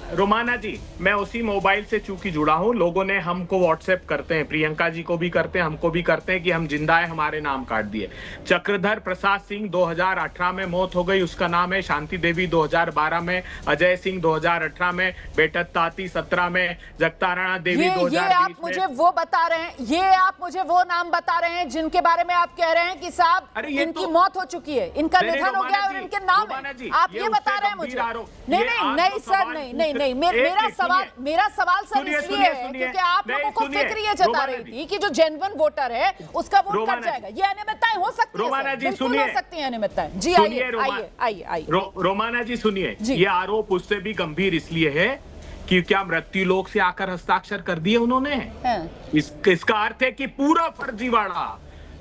रोमाना जी, मैं उसी मोबाइल से चूंकि जुड़ा हूं, लोगों ने हमको व्हाट्सएप करते हैं, प्रियंका जी को भी करते हैं, हमको भी करते हैं कि हम जिंदा है, हमारे नाम काट दिए। चक्रधर प्रसाद सिंह 2018 में मौत हो गई, उसका नाम है। शांति देवी 2012 में, अजय सिंह 2018 में, बेटत ताती 17 में, जगताराणा देवी 2020 ये आप मुझे वो बता रहे हैं, ये आप मुझे वो नाम बता रहे हैं जिनके बारे में आप कह रहे हैं कि साहब इनकी मौत हो चुकी है, इनका निधन हो गया और इनके नाम है, आप ये बता रहे हैं मुझे। नहीं सर, नहीं, मेरा सवाल सर इसलिए है क्योंकि आप लोगों को फिक्र ये जता रही थी कि जो जेन्युइन वोटर है उसका वोट कट जाएगा। ये अनियमितताएं हो सकती है, बिल्कुल हो सकती है अनियमितताएं। जी आइए रोमाना जी सुनिए, ये आरोप उससे भी गंभीर इसलिए है कि क्या मृत्यु लोक से आकर हस्ताक्षर कर दिए उन्होंने। इसका अर्थ है कि पूरा फर्जीवाड़ा।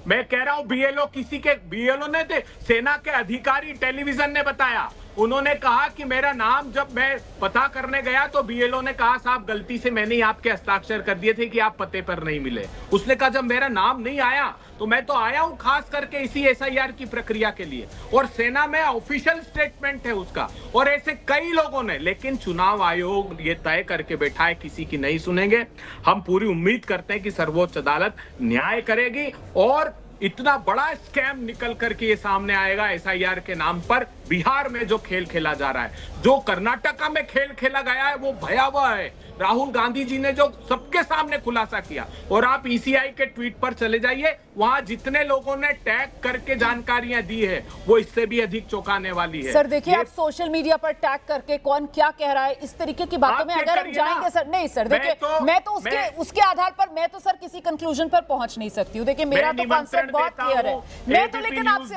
मैं कह रहा हूं BLO ने सेना के अधिकारी टेलीविजन ने बताया, उन्होंने कहा कि मेरा नाम जब मैं पता करने गया तो BLO ने कहा साहब गलती से मैंने आपके हस्ताक्षर कर दिए थे कि आप पते पर नहीं मिले। उसने कहा जब मेरा नाम नहीं आया तो मैं तो आया हूं खास करके इसी SIR की प्रक्रिया के लिए, और सेना में ऑफिशियल स्टेटमेंट है उसका, और ऐसे कई लोगों ने। लेकिन चुनाव आयोग ये तय करके बैठा है, किसी की नहीं सुनेंगे। हम पूरी उम्मीद करते हैं कि सर्वोच्च अदालत न्याय करेगी और इतना बड़ा स्कैम निकल करके ये सामने आएगा SIR के नाम पर। बिहार में जो खेल खेला जा रहा है, जो कर्नाटका में खेल खेला गया है, वो भयावह है। राहुल गांधी जी ने जो सबके सामने खुलासा किया, और आप ECI के ट्वीट पर चले जाइए, वहां जितने लोगों ने टैग करके जानकारियां दी है वो इससे भी अधिक चौंकाने वाली है। सर देखिए, आप सोशल मीडिया पर टैग करके कौन क्या कह रहा है, इस तरीके की बातों में अगर हम जाएंगे सर, नहीं सर देखिए, मैं तो उसके आधार पर मैं तो सर किसी कंक्लूजन पर पहुंच नहीं सकती हूँ। देखिए मेरा तो कॉन्सेप्ट बहुत क्लियर है। मैं तो लेकिन आपसे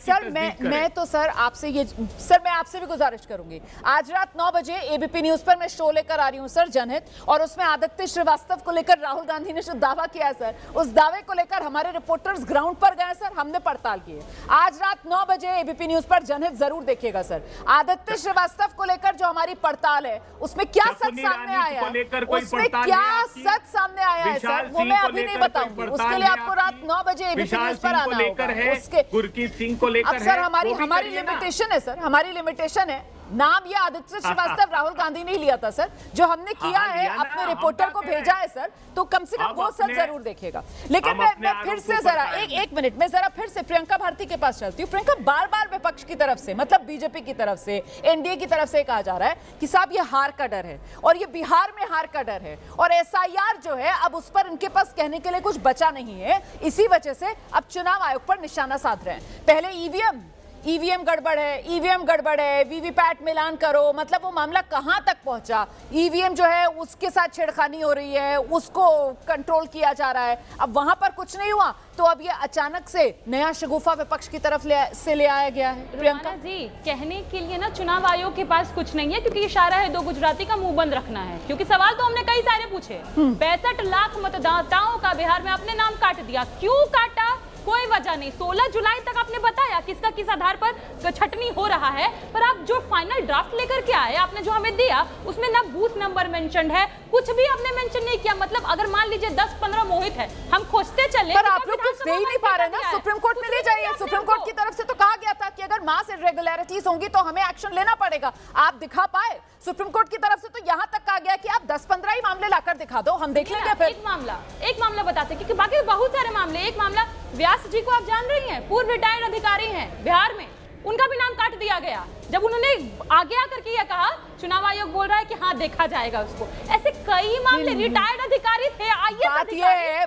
सर मैं तो सर आपसे ये सर मैं आपसे भी गुजारिश करूंगी, आज रात 9 बजे ABP न्यूज पर मैं शो लेकर आ रही हूं सर, जनहित, और उसमें आदित्य श्रीवास्तव को लेकर राहुल गांधी ने जो दावा किया सर, उस दावे को लेकर हमारे रिपोर्टर्स ग्राउंड पर गए सर, हमने पड़ताल की है। आज रात 9 बजे ABP न्यूज पर जनहित जरूर देखिएगा सर। आदित्य श्रीवास्तव को लेकर जो हमारी पड़ताल है उसमें क्या सच सामने आया है, उसमें क्या सच सामने आया है सर, वो मैं अभी नहीं बताऊंगी। उसके लिए आपको रात 9 बजे ABP न्यूज पर आना होगा। उसके गुरकीरत सिंह को लेकर सर हमारी लिमिटेशन है सर, हमारी लिमिटेशन है। नाम ये आदित्य श्रीवास्तव राहुल गांधी ने लिया था सर, जो हमने किया है अपने रिपोर्टर को भेजा है सर, तो कम से कम वो सर जरूर देखेगा। लेकिन मैं फिर से जरा एक मिनट में जरा फिर से प्रियंका भारती के पास चलती हूँ। प्रियंका, बार बार विपक्ष की तरफ से, मतलब बीजेपी की तरफ से, NDA की तरफ से कहा जा रहा है कि साहब ये हार का डर है, और ये बिहार में हार का डर है, और SIR जो है अब उस पर इनके पास कहने के लिए कुछ बचा नहीं है, इसी वजह से अब चुनाव आयोग पर निशाना साध रहे हैं। पहले ईवीएम गड़बड़ है, वीवीपैट मिलान करो, मतलब वो मामला कहां तक पहुंचा? ईवीएम जो है उसके साथ छेड़खानी हो रही है, उसको कंट्रोल किया जा रहा है। अब वहां पर कुछ नहीं हुआ तो अब ये अचानक से नया शगुफा विपक्ष की तरफ से ले आया गया है। प्रियंका जी, कहने के लिए ना चुनाव आयोग के पास कुछ नहीं है, क्योंकि इशारा है 2 गुजराती का मुंह बंद रखना है, क्योंकि सवाल तो हमने कई सारे पूछे। 65 लाख मतदाताओं का बिहार में आपने नाम काट दिया, क्यों काटा? कोई वजह नहीं। 16 जुलाई तक आपने बताया किसका किस आधार पर छटनी हो रहा है, पर आप जो फाइनल ड्राफ्ट लेकर के आए, आपने जो हमें दिया उसमें ना बूथ नंबर मेंशन है, कुछ भी आपने मेंशन नहीं किया। मतलब अगर मान लीजिए 10-15 मोहित है, हम खोजते चले, पर आप लोग कुछ दे ही नहीं पा रहे ना। सुप्रीम कोर्ट में ले जाइए। सुप्रीम कोर्ट की तरफ से तो कहा गया था कि अगर मास इरेगुलरिटीज होंगी तो हमें एक्शन लेना पड़ेगा। आप दिखा पाए? सुप्रीम कोर्ट की तरफ से तो यहाँ तक कहा गया कि आप 10-15 ही मामले लाकर दिखा दो, हम देख लेंगे। फिर एक मामला बताते, क्योंकि बाकी बहुत सारे मामले। एक मामला व्यास जी को आप जान रही हैं, पूर्व रिटायर्ड अधिकारी हैं बिहार में, उनका भी नाम काट दिया गया जब उन्होंने आगे आकर के यह कहा चुनाव आयोग बोल रहा है कि हाँ देखा जाएगा उसको। ऐसे कई मामले, रिटायर्ड अधिकारी थे,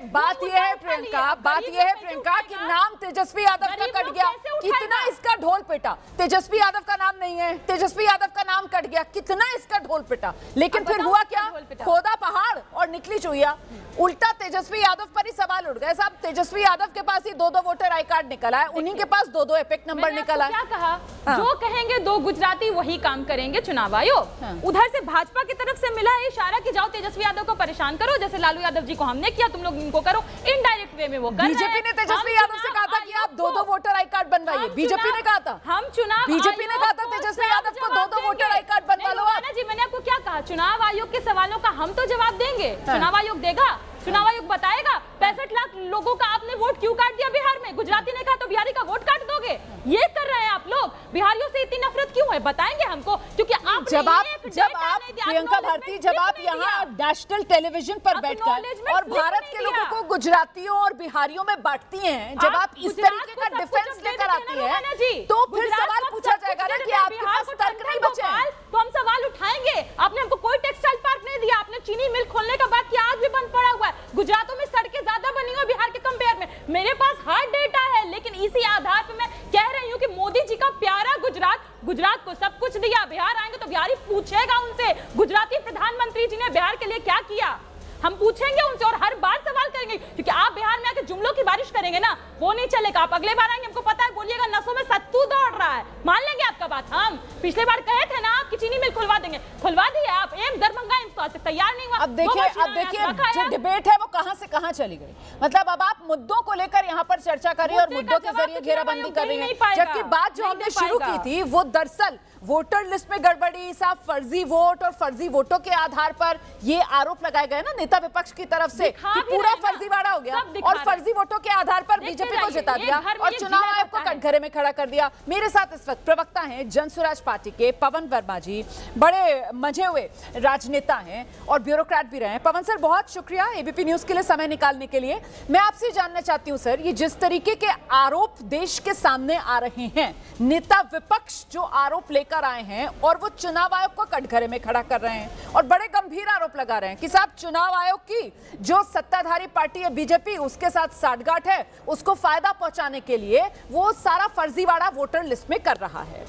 बात ये है प्रियंका कि नाम तेजस्वी यादव का कट गया, कितना इसका ढोल पिटा। तेजस्वी यादव का नाम नहीं है, तेजस्वी यादव का नाम कट गया, कितना इसका ढोल पिटा। लेकिन फिर हुआ क्या? खोदा पहाड़ और निकली चुईया। उल्टा तेजस्वी यादव पर ही सवाल उठ गए। साहब, तेजस्वी यादव के पास ही 2-2 वोटर आई कार्ड निकला है, उन्हीं के पास 2-2 एपिक नंबर निकला है। क्या कहा? जो कहेंगे 2 गुजराती वही काम करेंगे चुनाव आयोग। उधर से भाजपा की तरफ से मिला है इशारा कि जाओ तेजस्वी यादव को परेशान करो, जैसे लालू यादव जी को हमने किया, तुम लोग इनको करो। इनडायरेक्ट वे में वो कर रहे हैं। बीजेपी ने तेजस्वी यादव से कहा था कि आप 2-2 वोटर आई कार्ड बनवाइए। बीजेपी ने कहा था, हम चुनाव बीजेपी ने कहा था तेजस्वी यादव को 2-2 वोटर आई कार्ड बनवा लो। जी, मैंने आपको क्या कहा? चुनाव आयोग के सवालों का हम तो जवाब देंगे, चुनाव आयोग देगा, चुनाव आयोग बताएगा 65 लाख लोगों का आपने वोट क्यों काट दिया बिहार में। गुजराती ने कहा तो बिहारी का वोट काट दोगे, ये कर रहे हैं आप लोग। बिहारियों से इतनी नफरत क्यों है, बताएंगे हमको, क्योंकि आप प्रियंका भारती, जब आप यहाँ नेशनल टेलीविजन पर बैठकर और भारत के लोगों को गुजरातियों और बिहारियों में बांटती हैं, जब आप इस तरीके का डिफेंस लेकर आती हैं, तो फिर सवाल पूछा जाएगा ना कि आपके पास तर्क नहीं बचे। तो हम सवाल उठाएंगे। आपने हमको कोई टेक्सटाइल पार्क नहीं दिया, आपने चीनी मिल खोलने का बात किया, आज भी बंद पड़ा हुआ है। गुजरातों में सड़कें ज्यादा बनी हुई बिहार के कंपेयर में। मेरे पास हार्ड डेटा है, लेकिन इसी आधार पर मैं कह रही हूँ कि मोदी जी का प्यारा गुजरात को सब कुछ दिया। बिहार आएंगे तो बिहारी पूछेगा उनसे गुजराती प्रधानमंत्री जी ने बिहार के लिए क्या किया, हम पूछेंगे उनसे और हर बार सवाल करेंगे, क्योंकि आप बिहार में आके जुमलों की बारिश करेंगे ना, वो नहीं चलेगा। आप अगले बार आएंगे, हमको पता है, बोलिएगा नसों में सत्तू दौड़ रहा है, मान लेंगे आपका बात। हम पिछले बार कहे थे ना आपकी चीनी मिल खुलवा देंगे, खुलवा दिया आप। एम्स दरभंगा एम्स तो आज तक तैयार नहीं हुआ। अब देखिए जो डिबेट है वो कहां से कहां चली गई। मतलब अब आप मुद्दों को लेकर यहाँ पर चर्चा कर रही है और मुद्दों के जरिए घेराबंदी कर रही है, जबकि बात जो हमने शुरू की थी वो दरअसल वोटर लिस्ट में गड़बड़ी, साफ फर्जी वोट और फर्जी वोटों के आधार पर ये आरोप लगाए गए ना नेता विपक्ष की तरफ से कि पूरा फर्जीवाड़ा हो गया और फर्जी वोटों के आधार पर बीजेपी को जिता दिया और चुनाव आयोग को कटघरे में खड़ा कर दिया। मेरे साथ इस वक्त प्रवक्ता हैं जनसुराज पार्टी के पवन वर्मा जी, बड़े मजे हुए राजनेता हैं और ब्यूरोक्रेट भी रहे हैं। पवन सर, बहुत शुक्रिया एबीपी न्यूज के लिए समय निकालने के लिए। मैं आपसे जानना चाहती हूँ सर, ये जिस तरीके के आरोप देश के सामने आ रहे हैं, नेता विपक्ष जो आरोप लेकर आए हैं और वो चुनाव आयोग को कटघरे में खड़ा कर रहे हैं और बड़े गंभीर आरोप लगा रहे हैं कि साहब चुनाव आयोग की जो सत्ताधारी पार्टी है बीजेपी, उसके साथ साठगांठ है, उसको फायदा पहुंचाने के लिए वो सारा फर्जीवाड़ा वोटर लिस्ट में कर रहा है।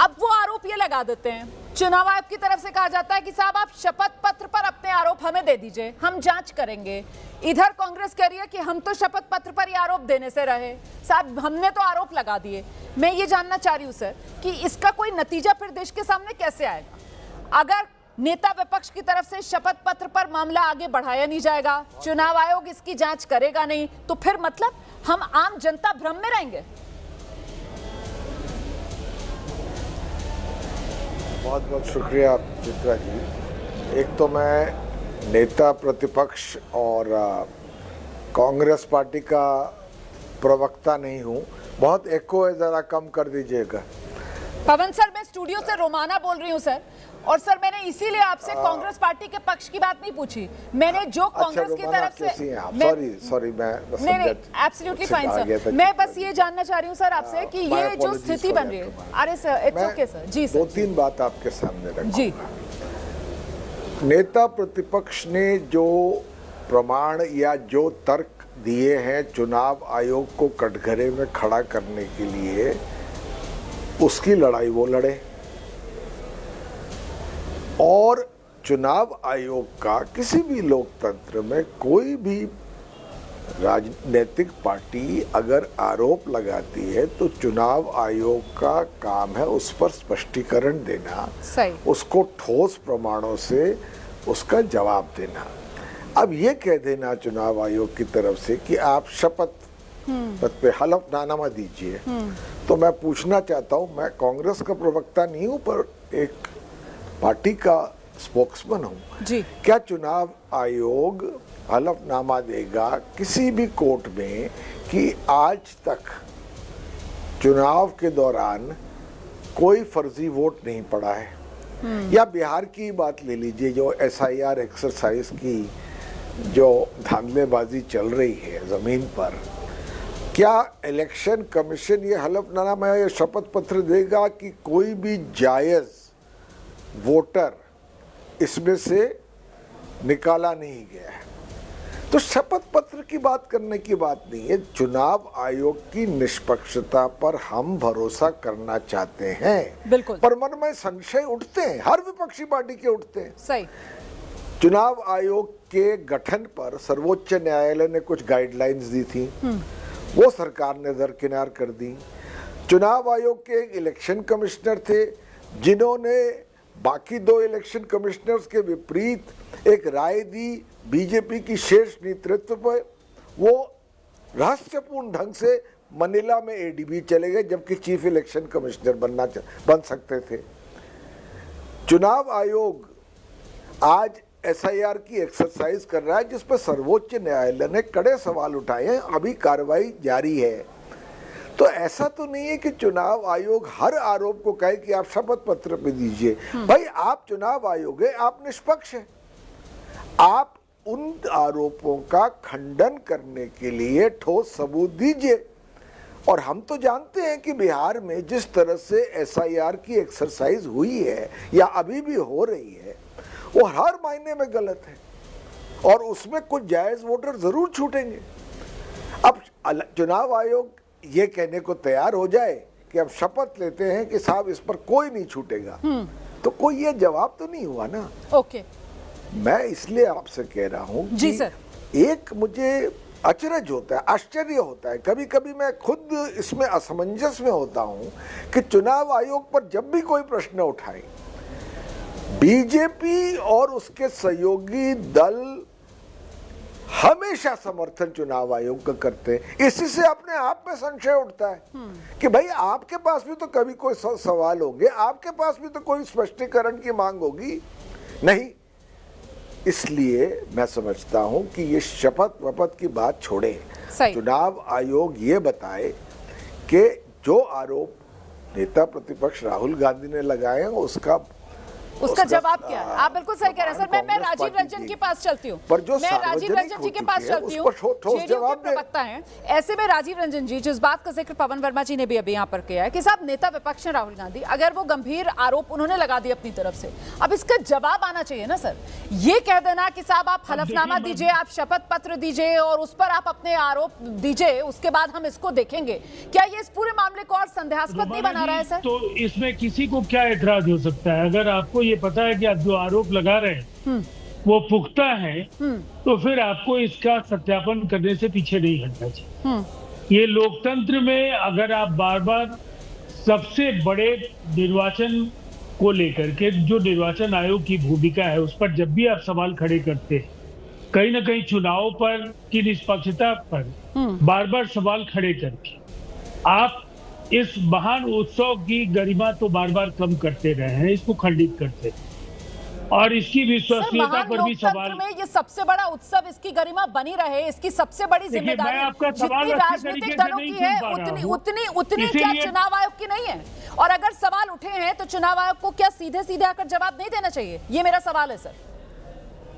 अब वो आरोप ये लगा देते हैं, चुनाव आयोग की तरफ से कहा जाता है कि साहब आप शपथ पत्र पर अपने आरोप हमें दे दीजिए, हम जांच करेंगे। इधर कांग्रेस कह रही है कि हम तो शपथ पत्र पर ही आरोप देने से रहे, साहब हमने तो आरोप लगा दिए। मैं ये जानना चाह रही हूँ सर कि इसका कोई नतीजा फिर देश के सामने कैसे आएगा अगर नेता विपक्ष की तरफ से शपथ पत्र पर मामला आगे बढ़ाया नहीं जाएगा, चुनाव आयोग इसकी जांच करेगा नहीं, तो फिर मतलब हम आम जनता भ्रम में रहेंगे। बहुत बहुत शुक्रिया चित्रा जी। एक तो मैं नेता प्रतिपक्ष और कांग्रेस पार्टी का प्रवक्ता नहीं हूँ, बहुत एको है, ज़रा कम कर दीजिएगा। पवन सर, मैं स्टूडियो से रोमाना बोल रही हूँ सर, और सर मैंने इसीलिए आपसे कांग्रेस पार्टी के पक्ष की बात नहीं पूछी, मैंने जो कांग्रेस की तरफ से सॉरी मैं एब्सोल्युटली फाइन सर, मैं बस ये जानना चाह रही हूँ सर आपसे कि ये जो स्थिति बन रही है। अरे सर इट्स ओके सर। जी सर, 2-3 बात आपके सामने रखूं। जी, नेता प्रतिपक्ष ने जो प्रमाण या जो तर्क दिए हैं चुनाव आयोग को कटघरे में खड़ा करने के लिए, उसकी लड़ाई वो लड़े। और चुनाव आयोग का किसी भी लोकतंत्र में कोई भी राजनीतिक पार्टी अगर आरोप लगाती है तो चुनाव आयोग का काम है उस पर स्पष्टीकरण देना, सही। उसको ठोस प्रमाणों से उसका जवाब देना। अब ये कह देना चुनाव आयोग की तरफ से कि आप शपथ पत्र पे हलफनामा दीजिए, तो मैं पूछना चाहता हूँ, मैं कांग्रेस का प्रवक्ता नहीं हूँ पर एक पार्टी का स्पोक्समैन हूँ जी। क्या चुनाव आयोग हलफनामा देगा किसी भी कोर्ट में कि आज तक चुनाव के दौरान कोई फर्जी वोट नहीं पड़ा है? या बिहार की बात ले लीजिए, जो SIR एक्सरसाइज की जो धांधलेबाजी चल रही है जमीन पर, क्या इलेक्शन कमीशन ये हलफनामा या शपथ पत्र देगा कि कोई भी जायज वोटर इसमें से निकाला नहीं गया है? तो शपथ पत्र की बात करने की बात नहीं है। चुनाव आयोग की निष्पक्षता पर हम भरोसा करना चाहते हैं, बिल्कुल। पर मन में संशय उठते हैं, हर विपक्षी पार्टी के उठते हैं। सही। चुनाव आयोग के गठन पर सर्वोच्च न्यायालय ने कुछ गाइडलाइंस दी थी, वो सरकार ने दरकिनार कर दी। चुनाव आयोग के एक इलेक्शन कमिश्नर थे जिन्होंने बाकी 2 इलेक्शन कमिश्नर्स के विपरीत एक राय दी बीजेपी की शीर्ष नेतृत्व पर, वो रहस्यपूर्ण ढंग से मनीला में ADB चले गए जबकि चीफ इलेक्शन कमिश्नर बन सकते थे। चुनाव आयोग आज SIR की एक्सरसाइज कर रहा है जिस पर सर्वोच्च न्यायालय ने कड़े सवाल उठाए हैं, अभी कार्रवाई जारी है। तो ऐसा तो नहीं है कि चुनाव आयोग हर आरोप को कहे कि आप शपथ पत्र पे दीजिए। भाई आप चुनाव आयोग है, आप निष्पक्ष हैं, आप उन आरोपों का खंडन करने के लिए ठोस सबूत दीजिए। और हम तो जानते हैं कि बिहार में जिस तरह से SIR की एक्सरसाइज हुई है या अभी भी हो रही है वो हर मायने में गलत है और उसमें कुछ जायज वोटर जरूर छूटेंगे। अब चुनाव आयोग ये कहने को तैयार हो जाए कि अब शपथ लेते हैं कि साहब इस पर कोई नहीं छूटेगा, तो कोई ये जवाब तो नहीं हुआ ना। ओके। मैं इसलिए आपसे कह रहा हूँ जी कि सर। एक मुझे अचरज होता है, आश्चर्य होता है, कभी कभी मैं खुद इसमें असमंजस में होता हूँ कि चुनाव आयोग पर जब भी कोई प्रश्न उठाए बीजेपी और उसके सहयोगी दल हमेशा समर्थन चुनाव आयोग का करते हैं। इसी से अपने आप में संशय उठता है कि भाई आपके पास भी तो कभी कोई सवाल होंगे, आपके पास भी तो कोई स्पष्टीकरण की मांग होगी। नहीं, इसलिए मैं समझता हूं कि ये शपथ वपथ की बात छोड़े, चुनाव आयोग ये बताए कि जो आरोप नेता प्रतिपक्ष राहुल गांधी ने लगाए हैं उसका जवाब क्या है? आप बिल्कुल सही कह रहे हैं सर। मैं राजीव रंजन के पास चलती हूँ, मैं राजीव रंजन जी के पास चलती हूँ, जेडीयू के प्रवक्ता हैं। ऐसे में राजीव रंजन जी, जिस बात का जिक्र पवन वर्मा जी ने भी अभी यहाँ पर किया है कि साहब नेता विपक्ष है राहुल गांधी, अगर वो गंभीर आरोप उन्होंने लगा दिए अपनी तरफ से, अब इसका जवाब आना चाहिए ना सर। ये कह देना कि साहब आप हलफनामा दीजिए, आप शपथ पत्र दीजिए और उस पर आप अपने आरोप दीजिए, उसके बाद हम इसको देखेंगे, क्या ये इस पूरे मामले को और संदेहास्पद नहीं बना रहा है सर? तो इसमें किसी को क्या एतराज हो सकता है? अगर आपको ये पता है कि आप जो आरोप लगा रहे हैं वो पुख्ता है, तो फिर आपको इसका सत्यापन करने से पीछे नहीं हटना चाहिए। ये लोकतंत्र में अगर आप बार बार सबसे बड़े निर्वाचन को लेकर के जो निर्वाचन आयोग की भूमिका है उस पर जब भी आप सवाल खड़े करते हैं, कहीं ना कहीं चुनाव पर की निष्पक्षता पर बार बार सवाल खड़े करके आप इस महान उत्सव की गरिमा तो बार बार कम करते रहे हैं, इसको खंडित करते हैं और इसकी विश्वसनीयता पर भी सवाल में ये सबसे बड़ा उत्सव, इसकी गरिमा बनी रहे, इसकी सबसे बड़ी जिम्मेदारी जितनी राजनीतिक दलों की है उतनी क्या चुनाव आयोग की नहीं है? और अगर सवाल उठे हैं तो चुनाव आयोग को क्या सीधे सीधे आकर जवाब नहीं देना चाहिए? ये मेरा सवाल है सर।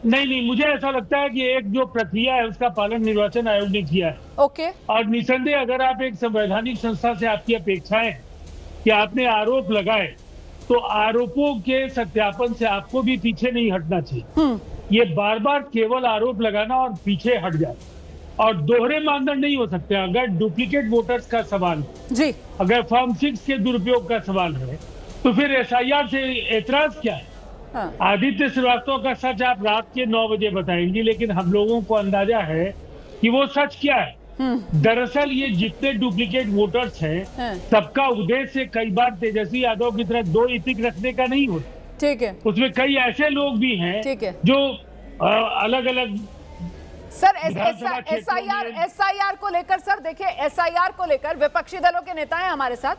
नहीं, मुझे ऐसा लगता है कि एक जो प्रक्रिया है उसका पालन निर्वाचन आयोग ने किया है। ओके। और निसंदेह अगर आप एक संवैधानिक संस्था से आपकी अपेक्षाएं कि आपने आरोप लगाए तो आरोपों के सत्यापन से आपको भी पीछे नहीं हटना चाहिए। ये बार बार केवल आरोप लगाना और पीछे हट जाए, और दोहरे मानदंड नहीं हो सकते। अगर डुप्लीकेट वोटर्स का सवाल जी, अगर फॉर्म 6 के दुरुपयोग का सवाल है तो फिर एसआईआर से एतराज क्या है? हाँ। आदित्य श्रीवास्तव का सच आप रात के 9 बजे बताएंगी, लेकिन हम लोगों को अंदाजा है कि वो सच क्या है। दरअसल ये जितने डुप्लीकेट वोटर्स हैं सबका उद्देश्य कई बार तेजस्वी यादव की तरह 2 इपिक रखने का नहीं होता। ठीक है, उसमें कई ऐसे लोग भी हैं जो अलग अलग सर एसआईआर को लेकर, सर देखिए एसआईआर को लेकर विपक्षी दलों के नेता हैं हमारे साथ,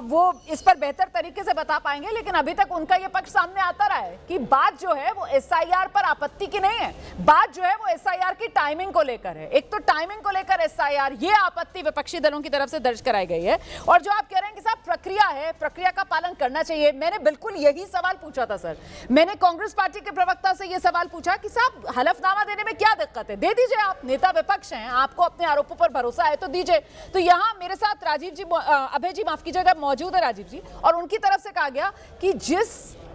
वो इस पर बेहतर तरीके से बता पाएंगे, लेकिन अभी तक उनका ये पक्ष सामने आता रहा है कि बात जो है वो एसआईआर पर आपत्ति की नहीं है, बात जो है वो एसआईआर की टाइमिंग को लेकर है। एक तो टाइमिंग को लेकर एसआईआर, ये आपत्ति विपक्षी दलों की तरफ से दर्ज कराई गई है, और जो आप कह रहे हैं कि साहब प्रक्रिया है, प्रक्रिया का पालन करना चाहिए। मैंने बिल्कुल यही सवाल पूछा था सर, मैंने कांग्रेस पार्टी के प्रवक्ता से यह सवाल पूछा कि साहब हलफनामा देने में क्या दिक्कत है, दे दीजिए, आप नेता विपक्ष हैं, आपको अपने आरोपों पर भरोसा है तो दीजिए। तो यहां मेरे साथ राजीव जी, अभय जी माफ कीजिएगा, मौजूद है राजीव जी, और उनकी तरफ से कहा गया कि जिस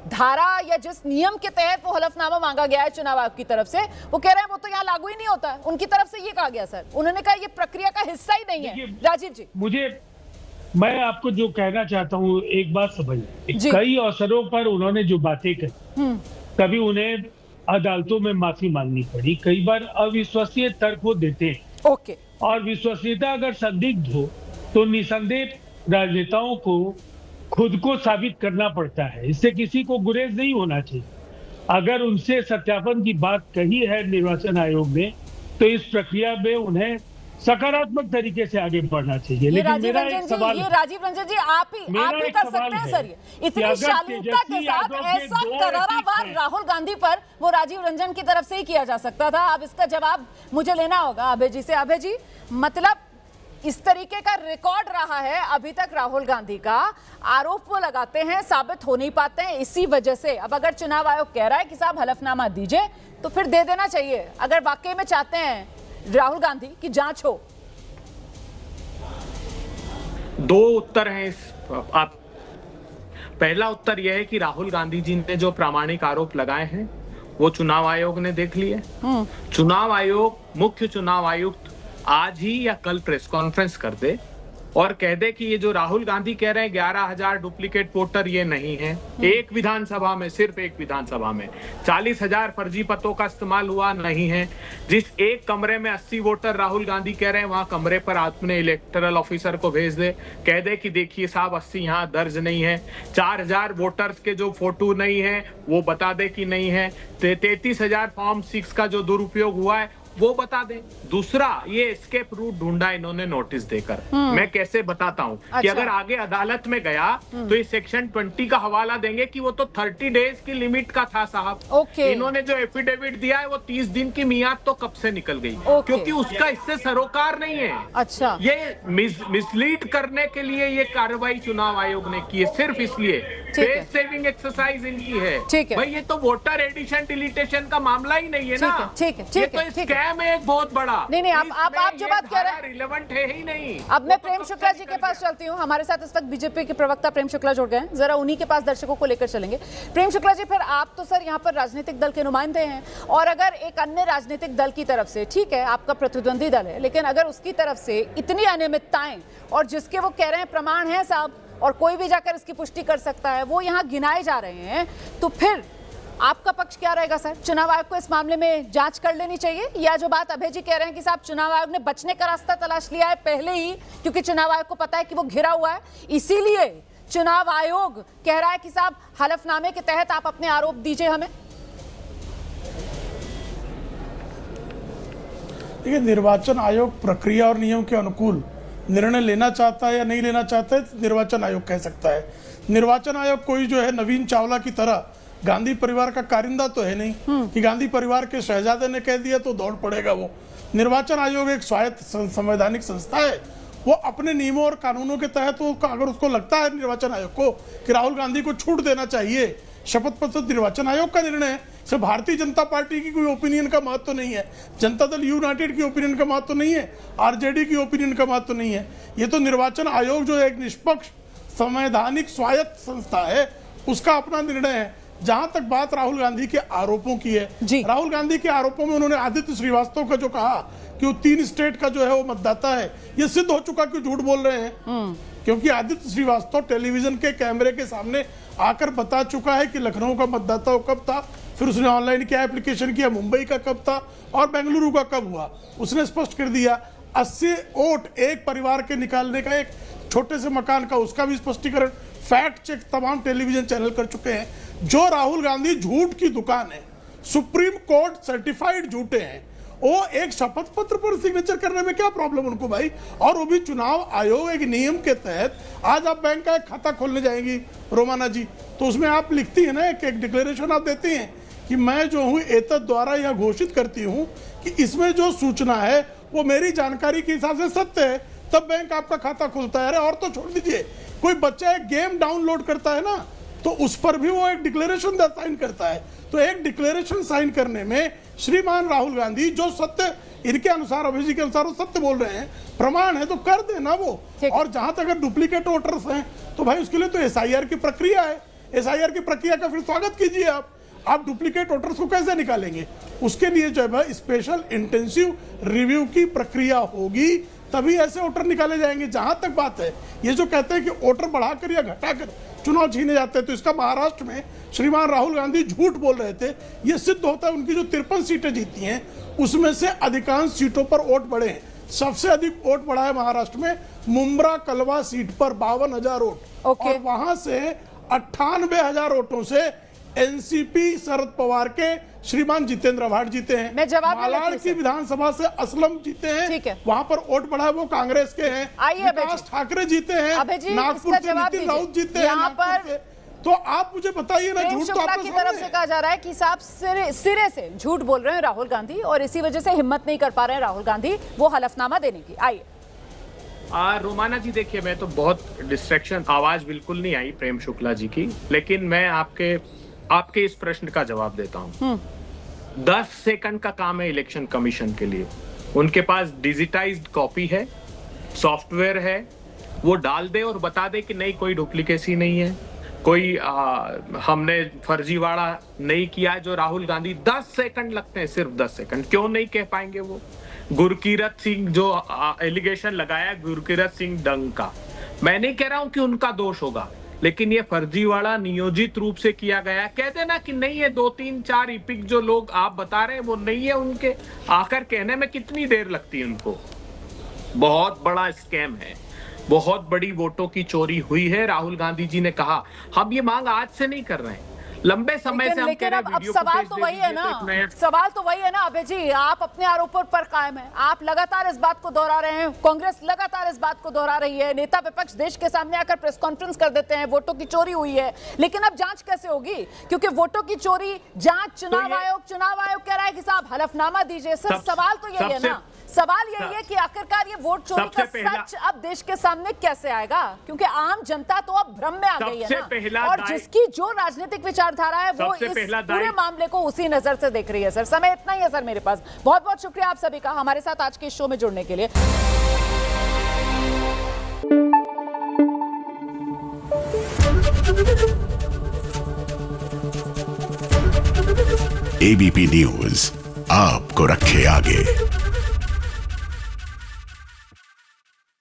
धारा या जिस नियम के तहत वो हलफनामा मांगा गया है चुनाव आयोग की तरफ से, वो कह रहे हैं वो तो यहाँ लागू ही नहीं होता है। उनकी तरफ से ये कहा गया सर, उन्होंने कहा ये प्रक्रिया का हिस्सा ही नहीं है। राजीव जी, मैं आपको जो कहना चाहता हूँ, एक बात समझिए, कई अवसरों पर उन्होंने जो बातें कही, कभी उन्हें अदालतों में माफी मांगनी पड़ी, कई बार अविश्वसनीय तर्क वो देते हैं। ओके। और विश्वसनीयता अगर संदिग्ध हो तो निसंदेह राजनेताओं को खुद को साबित करना पड़ता है, इससे किसी को गुरेज नहीं होना चाहिए। अगर उनसे सत्यापन की बात कही है निर्वाचन आयोग ने तो इस प्रक्रिया में उन्हें सकारात्मक तरीके से आगे बढ़ना चाहिए। लेकिन मेरा एक सवाल, ये राजीव रंजन जी आप ही कर सकते हैं सर, ये इतनी शालीनता के साथ ऐसा करारा वार राहुल गांधी पर वो राजीव रंजन की तरफ से ही किया जा सकता था। अब इसका जवाब मुझे लेना होगा अभय जी से। अभय जी, मतलब इस तरीके का रिकॉर्ड रहा है अभी तक राहुल गांधी का, आरोप वो लगाते हैं, साबित हो नहीं पाते हैं, इसी वजह से अब अगर चुनाव आयोग कह रहा है कि साहब हलफनामा दीजिए तो फिर दे देना चाहिए, अगर वाकई में चाहते हैं राहुल गांधी की जांच हो। 2 उत्तर हैं इस आप। पहला उत्तर यह है कि राहुल गांधी जी ने जो प्रामाणिक आरोप लगाए हैं वो चुनाव आयोग ने देख लिए। चुनाव आयोग, मुख्य चुनाव आयुक्त आज ही या कल प्रेस कॉन्फ्रेंस कर दे और कह दे कि ये जो राहुल गांधी कह रहे हैं 11,000 डुप्लीकेट वोटर, ये नहीं है। एक विधानसभा में, सिर्फ एक विधानसभा में 40,000 फर्जी पतों का इस्तेमाल हुआ नहीं है। जिस एक कमरे में 80 वोटर राहुल गांधी कह रहे हैं, वहां कमरे पर अपने इलेक्टोरल ऑफिसर को भेज दे, कह दे कि देखिए साहब 80 यहाँ दर्ज नहीं है। 4,000 वोटर्स के जो फोटो नहीं है वो बता दे कि नहीं है। 33,000 फॉर्म 6 का जो दुरुपयोग हुआ है वो बता दें। दूसरा, ये एस्केप रूट ढूंढा इन्होंने नोटिस देकर। मैं कैसे बताता हूँ कि अगर आगे अदालत में गया तो इस सेक्शन 20 का हवाला देंगे कि वो तो 30 डेज की लिमिट का था साहब। इन्होंने जो एफिडेविट दिया है वो 30 दिन की मियाद तो कब से निकल गई, क्योंकि उसका इससे सरोकार नहीं है। अच्छा, ये मिसलीड करने के लिए ये कार्रवाई चुनाव आयोग ने की है, सिर्फ इसलिए फेस सेविंग एक्सरसाइज इनकी है। भाई ये तो वोटर एडिशन डिलीटेशन का मामला ही नहीं है ना। ठीक है, ये तो स्कैम है एक बहुत बड़ा। नहीं, आप जो बात कह रहे हैं रिलेवेंट है ही नहीं। अब मैं प्रेम शुक्ला जी के पास चलती हूँ, हमारे साथ इस वक्त बीजेपी के प्रवक्ता प्रेम शुक्ला जुड़ गए हैं, जरा उन्हीं के पास दर्शकों को लेकर चलेंगे। प्रेम शुक्ला जी, फिर आप तो सर यहाँ पर राजनीतिक दल के नुमाइंदे हैं, और अगर एक अन्य राजनीतिक दल की तरफ से, ठीक है आपका प्रतिद्वंदी दल है, लेकिन अगर उसकी तरफ से इतनी अनियमितताएं और जिसके वो कह रहे हैं प्रमाण है साहब और कोई भी जाकर इसकी पुष्टि कर सकता है, वो यहाँ गिनाए जा रहे हैं, तो फिर आपका पक्ष क्या रहेगा सर? चुनाव आयोग को इस मामले में जांच कर लेनी चाहिए, या जो बात अभय जी कह रहे हैं कि साहब चुनाव आयोग ने बचने का रास्ता तलाश लिया है पहले ही, क्योंकि चुनाव आयोग को पता है कि वो घिरा हुआ है, इसीलिए चुनाव आयोग कह रहा है कि साहब हलफनामे के तहत आप अपने आरोप दीजिए हमें? देखिए, निर्वाचन आयोग प्रक्रिया और नियम के अनुकूल निर्णय लेना चाहता है या नहीं लेना चाहता है, निर्वाचन आयोग कह सकता है। निर्वाचन आयोग कोई जो है नवीन चावला की तरह गांधी परिवार का कारिंदा तो है नहीं कि गांधी परिवार के शहजादे ने कह दिया तो दौड़ पड़ेगा वो। निर्वाचन आयोग एक स्वायत्त संवैधानिक संस्था है, वो अपने नियमों और कानूनों के तहत वो अगर उसको लगता है निर्वाचन आयोग को कि राहुल गांधी को छूट देना चाहिए, शपथ पत्र निर्वाचन आयोग का निर्णय है। सिर्फ भारतीय जनता पार्टी की कोई ओपिनियन का महत्व तो नहीं है, जनता दल यूनाइटेड की ओपिनियन का महत्व तो नहीं है, आरजेडी की ओपिनियन का महत्व तो नहीं है। ये तो निर्वाचन आयोग जो एक निष्पक्ष संवैधानिक स्वायत्त संस्था है, उसका अपना निर्णय है जहां तक बात राहुल गांधी के आरोपों की है, राहुल गांधी के आरोपों में उन्होंने आदित्य श्रीवास्तव का जो कहा कि वो 3 स्टेट का जो है वो मतदाता है, ये सिद्ध हो चुका कि झूठ बोल रहे हैं। क्योंकि आदित्य श्रीवास्तव टेलीविजन के कैमरे के सामने आकर बता चुका है कि लखनऊ का मतदाता वो कब था, फिर उसने ऑनलाइन क्या एप्लीकेशन किया, मुंबई का कब था और बेंगलुरु का कब हुआ, उसने स्पष्ट कर दिया। 80 वोट एक परिवार के निकालने का, एक छोटे से मकान का, उसका भी स्पष्टीकरण फैक्ट चेक तमाम टेलीविजन चैनल कर चुके हैं। जो राहुल गांधी झूठ की दुकान है, सुप्रीम कोर्ट सर्टिफाइड झूठे हैं, वो एक शपथ पत्र पर सिग्नेचर करने में क्या प्रॉब्लम उनको भाई। और वो भी चुनाव आयोग एक नियम के तहत, आज आप बैंक का एक खाता खोलने जाएंगी रोमाना जी, तो उसमें आप लिखती है ना, एक डिक्लेरेशन आप देती हैं कि मैं जो हूँ एतद द्वारा यह घोषित करती हूँ कि इसमें जो सूचना है वो मेरी जानकारी के हिसाब से सत्य है, तब बैंक आपका खाता खुलता है। अरे और तो छोड़ दीजिए, कोई बच्चा एक गेम डाउनलोड करता है ना, तो उस पर भी वो एक डिक्लेरेशन साइन करता है। तो एक डिक्लेरेशन साइन करने में श्रीमान राहुल गांधी जो सत्य इनके अनुसार, अभय जी के अनुसार वो सत्य बोल रहे हैं, प्रमाण है तो कर देना वो। और जहां तक अगर डुप्लीकेट वोटर्स हैं तो भाई उसके लिए तो SIR की प्रक्रिया है, SIR की प्रक्रिया का फिर स्वागत कीजिए। आप डुप्लीकेट वोटर्स को कैसे निकालेंगे? उसके लिए जो है स्पेशल इंटेंसिव रिव्यू की प्रक्रिया होगी, तभी ऐसे वोटर निकाले जाएंगे। जहां तक बात है ये जो कहते हैं कि वोटर बढ़ाकर या घटाकर चुनाव छीने जाते हैं, तो इसका महाराष्ट्र में श्रीमान राहुल गांधी झूठ बोल रहे थे। ये सिद्ध होता है, उनकी जो 53 सीटें जीती हैं उसमें से अधिकांश सीटों पर वोट बढ़े हैं। सबसे अधिक वोट बढ़ा है महाराष्ट्र में मुंब्रा कलवा सीट पर 52,000 वोट, और वहां से 98,000 वोटों से एनसीपी शरद पवार के श्रीमान जितेंद्र आव्हाड जीते हैं। मैं जवाब मालाड की विधानसभा से असलम जीते हैं, वहां पर वोट बढ़ा है, वो कांग्रेस के हैं। विकास ठाकरे जीते हैं, नागपुर से नितिन राउत जीते हैं नागपुर से। तो आप मुझे बताइए ना, झूठ तो आपकी तरफ से कहा जा रहा है कि साहब सिरे से झूठ बोल रहे हैं राहुल गांधी, और इसी वजह से हिम्मत नहीं कर पा रहे हैं राहुल गांधी वो हलफनामा देने की। आइए रोमाना जी, देखिए मैं तो बहुत डिस्ट्रैक्शन, आवाज बिल्कुल नहीं आई प्रेम शुक्ला जी की, लेकिन मैं आपके इस प्रश्न का जवाब देता हूं। 10 सेकंड का काम है इलेक्शन कमीशन के लिए। उनके पास डिजिटाइज्ड कॉपी है, सॉफ्टवेयर है, वो डाल दे और बता दे कि नहीं कोई डुप्लीकेसी नहीं है, कोई हमने फर्जीवाड़ा नहीं किया। जो राहुल गांधी 10 सेकंड लगते हैं, सिर्फ 10 सेकंड, क्यों नहीं कह पाएंगे वो? गुरकीरत सिंह जो एलिगेशन लगाया गुरकीरत सिंह डंग का, मैं नहीं कह रहा हूं कि उनका दोष होगा, लेकिन ये फर्जीवाड़ा नियोजित रूप से किया गया। कह देना कि नहीं है, 2, 3, 4 इपिक जो लोग आप बता रहे हैं वो नहीं है उनके, आकर कहने में कितनी देर लगती है उनको। बहुत बड़ा स्कैम है, बहुत बड़ी वोटों की चोरी हुई है। राहुल गांधी जी ने कहा हम ये मांग आज से नहीं कर रहे हैं, लंबे समय से हम कह रहे हैं। अब सवाल तो वही है ना, सवाल तो वही है ना अभय जी, आप अपने आरोपों पर कायम हैं, आप लगातार इस बात को दोहरा रहे हैं, कांग्रेस लगातार इस बात को दोहरा रही है, नेता विपक्ष देश के सामने आकर प्रेस कॉन्फ्रेंस कर देते हैं, वोटों की चोरी हुई है, लेकिन अब जांच कैसे होगी? क्योंकि वोटों की चोरी जांच चुनाव आयोग कह रहा है कि साहब हलफनामा दीजिए। सर सवाल तो यही है ना, सवाल यही है कि आखिरकार ये वोट चोरी का सच अब देश के सामने कैसे आएगा? क्योंकि आम जनता तो अब भ्रम में आ गई है ना, और जिसकी जो राजनीतिक विचारधारा है वो इस पूरे मामले को उसी नजर से देख रही है। सर समय इतना ही है सर मेरे पास, बहुत बहुत शुक्रिया आप सभी का हमारे साथ आज के इस शो में जुड़ने के लिए। ABP न्यूज आपको रखे आगे।